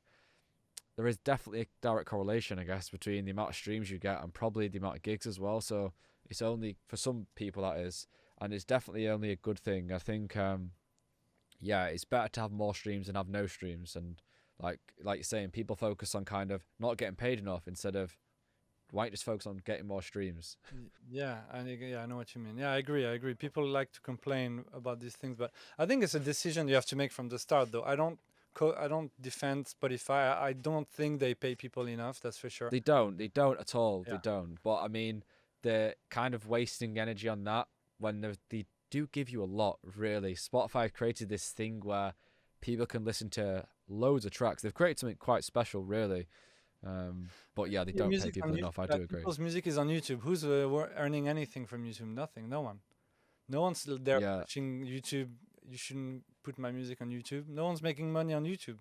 there is definitely a direct correlation, I guess, between the amount of streams you get and probably the amount of gigs as well. So it's only for some people that is, and it's definitely only a good thing. I think, yeah, it's better to have more streams than have no streams. And like you're saying, people focus on kind of not getting paid enough instead of why don't you just focus on getting more streams. Yeah, I know what you mean. Yeah, I agree. I agree. People like to complain about these things, but I think it's a decision you have to make from the start. Though I don't defend Spotify. I don't think they pay people enough. That's for sure. They don't. They don't at all. They Yeah. don't. But I mean, they're kind of wasting energy on that when they do give you a lot, really. Spotify created this thing where people can listen to loads of tracks. They've created something quite special, really. But yeah, they Your don't pay music on people YouTube. enough. I do agree. People's music is on YouTube. Who's earning anything from YouTube? Nothing. No one. No one's there Yeah, pushing YouTube. You shouldn't put my music on YouTube. No one's making money on YouTube.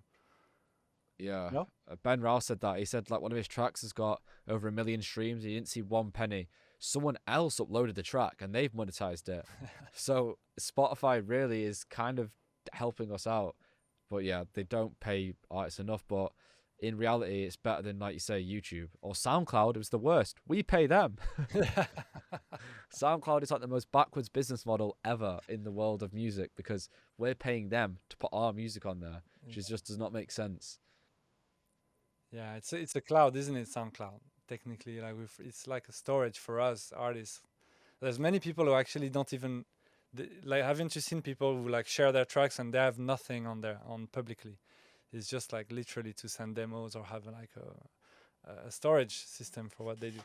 yeah. No. Ben Rao said that. He said like one of his tracks has got over 1 million streams. He didn't see one penny. Someone else uploaded the track and they've monetized it. So Spotify really is kind of helping us out. But yeah, they don't pay artists enough. But in reality, it's better than, like you say, YouTube or SoundCloud. It was the worst. We pay them. SoundCloud is like the most backwards business model ever in the world of music because we're paying them to put our music on there, which just does not make sense. Yeah, it's a cloud, isn't it? SoundCloud. Technically, it's like a storage for us artists. There's many people who actually don't even like. Haven't you seen people who like share their tracks and they have nothing on there on publicly? It's just like literally to send demos or have like a storage system for what they do.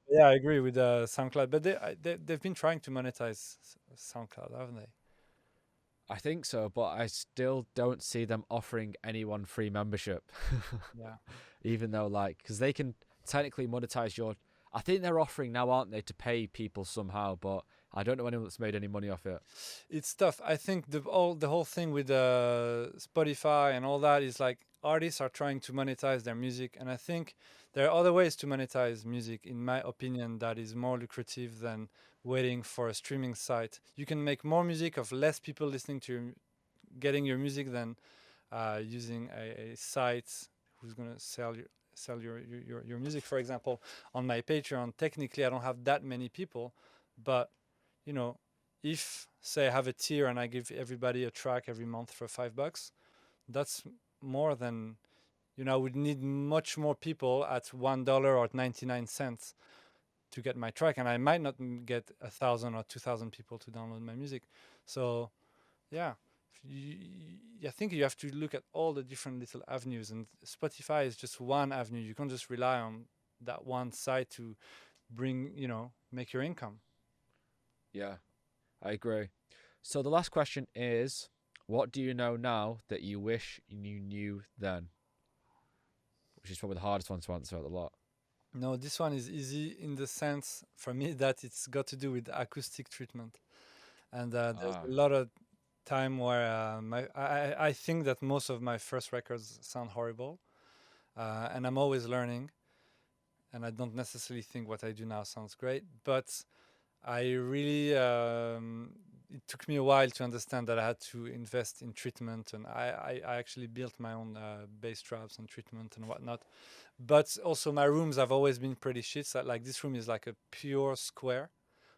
Yeah, I agree with SoundCloud, but they've been trying to monetize SoundCloud, haven't they? I think so, but I still don't see them offering anyone free membership. Yeah. Even though, like, because they can technically monetize your. I think they're offering now, aren't they, to pay people somehow, but I don't know anyone that's made any money off it. It's tough. I think the whole thing with Spotify and all that is like artists are trying to monetize their music, and I think there are other ways to monetize music, in my opinion, that is more lucrative than waiting for a streaming site. You can make more music of less people listening to getting your music than using a site who's gonna sell your music. For example, on my Patreon, technically I don't have that many people, but you know, if say I have a tier and I give everybody a track every month for $5, that's more than I would need much more people at $1 or 99 cents to get my track, and I might not get 1,000 or 2,000 people to download my music. So yeah, I think you have to look at all the different little avenues, and Spotify is just one avenue. You can't just rely on that one site to bring make your income. Yeah, I agree. So the last question is, what do you know now that you wish you knew then? Which is probably the hardest one to answer out of the lot. No, this one is easy in the sense for me that it's got to do with acoustic treatment, and there's Ah, a lot of time where I think that most of my first records sound horrible, and I'm always learning. and I don't necessarily think what I do now sounds great, but I really it took me a while to understand that I had to invest in treatment, and I actually built my own bass traps and treatment and whatnot. But also my rooms have always been pretty shit. So like this room is like a pure square,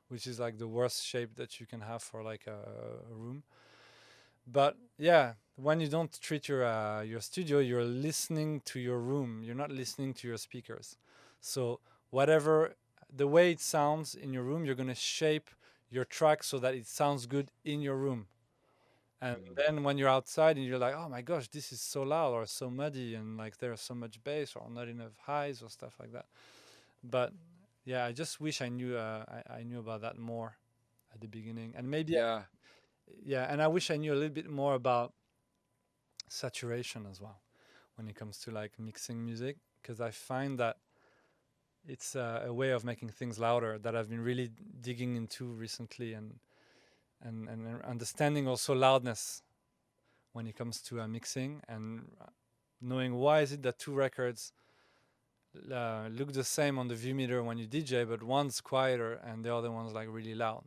which is like the worst shape that you can have for like a room. But yeah, when you don't treat your studio, you're listening to your room. You're not listening to your speakers. So whatever the way it sounds in your room, you're gonna shape your track so that it sounds good in your room. And then when you're outside and you're like, oh my gosh, this is so loud or so muddy, and like there's so much bass or not enough highs or stuff like that. But yeah, I just wish I knew I knew about that more at the beginning, and maybe Yeah. yeah, and I wish I knew a little bit more about saturation as well when it comes to like mixing music, because I find that it's a way of making things louder that I've been really digging into recently, and understanding also loudness when it comes to mixing, and knowing why is it that two records look the same on the view meter when you DJ, but one's quieter and the other one's like really loud.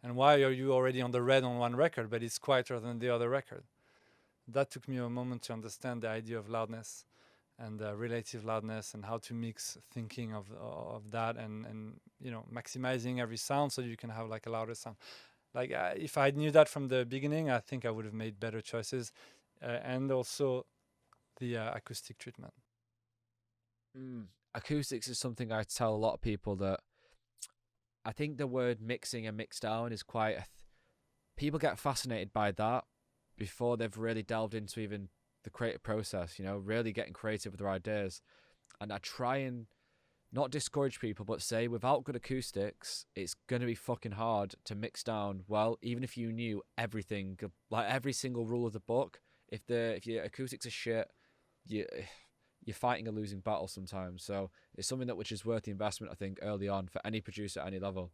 And why are you already on the red on one record, but it's quieter than the other record? That took me a moment to understand the idea of loudness and relative loudness, and how to mix, thinking of that, and you know, maximizing every sound so you can have like a louder sound. Like if I knew that from the beginning, I think I would have made better choices, and also the acoustic treatment. Acoustics is something I tell a lot of people that I think the word mixing and mix down is quite people get fascinated by that before they've really delved into even the creative process, you know, really getting creative with their ideas. And I try and not discourage people, but say without good acoustics, it's going to be fucking hard to mix down well, even if you knew everything, like every single rule of the book. If your acoustics are shit, you're fighting a losing battle sometimes. So it's something that which is worth the investment, I think, early on for any producer at any level.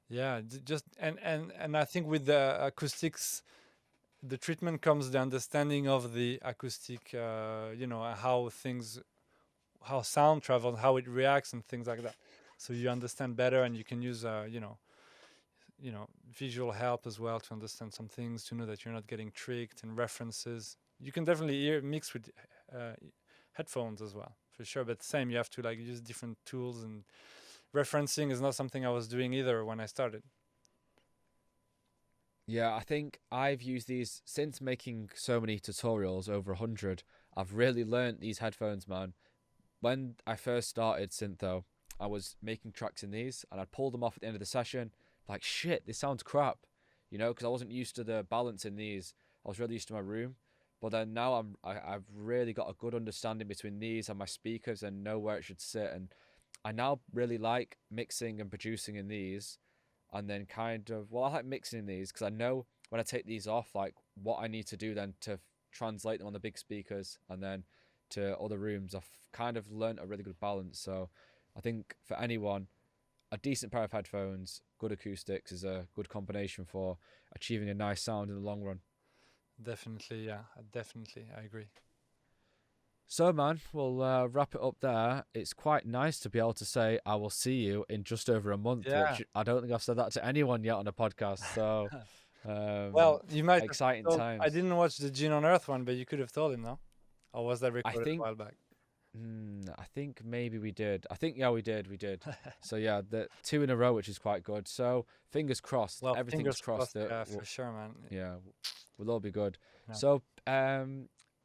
Yeah, just and I think with the acoustics, the treatment comes the understanding of the acoustic, you know, how sound travels, how it reacts, and things like that. So you understand better, and you can use, you know, visual help as well to understand some things, to know that you're not getting tricked, and references. You can definitely mix with headphones as well, for sure. But same, you have to like use different tools, and referencing is not something I was doing either when I started. Yeah, I think I've used these since making so many tutorials, over 100. I've really learnt these headphones, man. When I first started SYNTHO, I was making tracks in these, and I'd pull them off at the end of the session. Like, shit, this sounds crap, you know, because I wasn't used to the balance in these. I was really used to my room. But then now I've really got a good understanding between these and my speakers, and know where it should sit. And I now really like mixing and producing in these, and then kind of, well, I like mixing in these because I know when I take these off, like what I need to do then to translate them on the big speakers and then to other rooms. I've kind of learned a really good balance. So I think for anyone, a decent pair of headphones, good acoustics is a good combination for achieving a nice sound in the long run. Definitely, yeah, definitely, I agree. So, man, we'll wrap it up there. It's quite nice to be able to say I will see you in just over a month, Yeah. which I don't think I've said that to anyone yet on a podcast. So, Well, you might have exciting told, I times. didn't watch the Gene on Earth one, but you could have told him, no? Or was that I recorded a think, while back? I think maybe we did. I think, yeah, we did. So, yeah, the two in a row, which is quite good. So, fingers crossed. Well, Everything's fingers crossed crossed, that, yeah, for sure, man. yeah, we'll all be good. Yeah. So,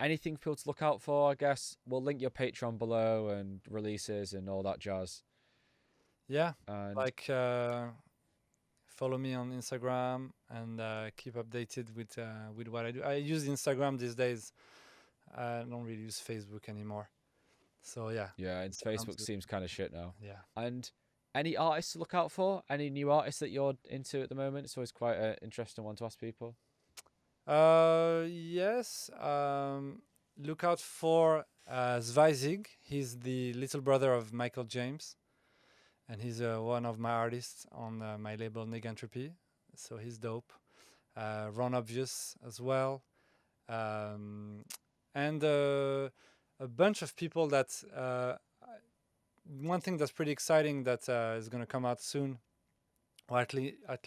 anything for people to look out for, I guess. We'll link your Patreon below and releases and all that jazz. Yeah, And like follow me on Instagram, and keep updated with what I do. I use Instagram these days. I don't really use Facebook anymore. So yeah, yeah, and Instagram's Facebook good. seems kind of shit now. Yeah. And any artists to look out for? Any new artists that you're into at the moment? It's always quite an interesting one to ask people. Yes. Look out for Zweizig. He's the little brother of Michael James, and he's one of my artists on my label Negantropy. So he's dope. Ron Obvious as well, and a bunch of people that one thing that's pretty exciting that is going to come out soon, or at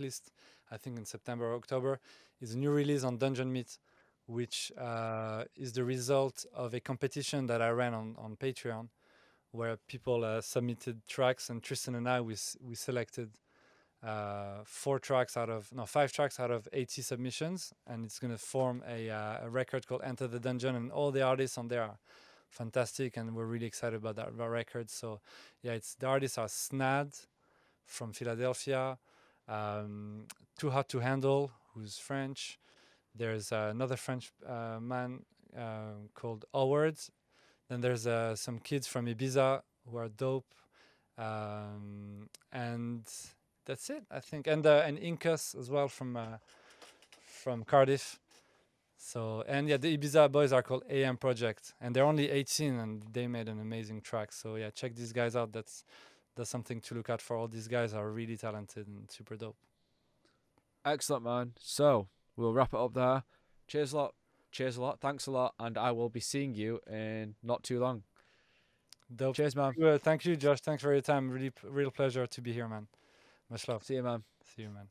least I think in September or October, is a new release on Dungeon Meat, which is the result of a competition that I ran on Patreon, where people submitted tracks, and Tristan and I we selected 5 tracks out of 80 submissions, and it's going to form a record called Enter the Dungeon, and all the artists on there are fantastic, and we're really excited about that record. So yeah, the artists are Snad from Philadelphia, Too Hot to Handle, who's French. There's another French man called Howard. Then there's some kids from Ibiza who are dope, and that's it, I think. And Incas as well from Cardiff. So, and yeah, the Ibiza boys are called AM Project, and they're only 18, and they made an amazing track. So yeah, check these guys out. That's something to look out for. All these guys are really talented and super dope. Excellent, man. So we'll wrap it up there. Cheers a lot. Cheers a lot. Thanks a lot. And I will be seeing you in not too long. Dope. Cheers, man. Thank you, Josh. Thanks for your time. Real pleasure to be here, man. Much love. See you, man. See you, man.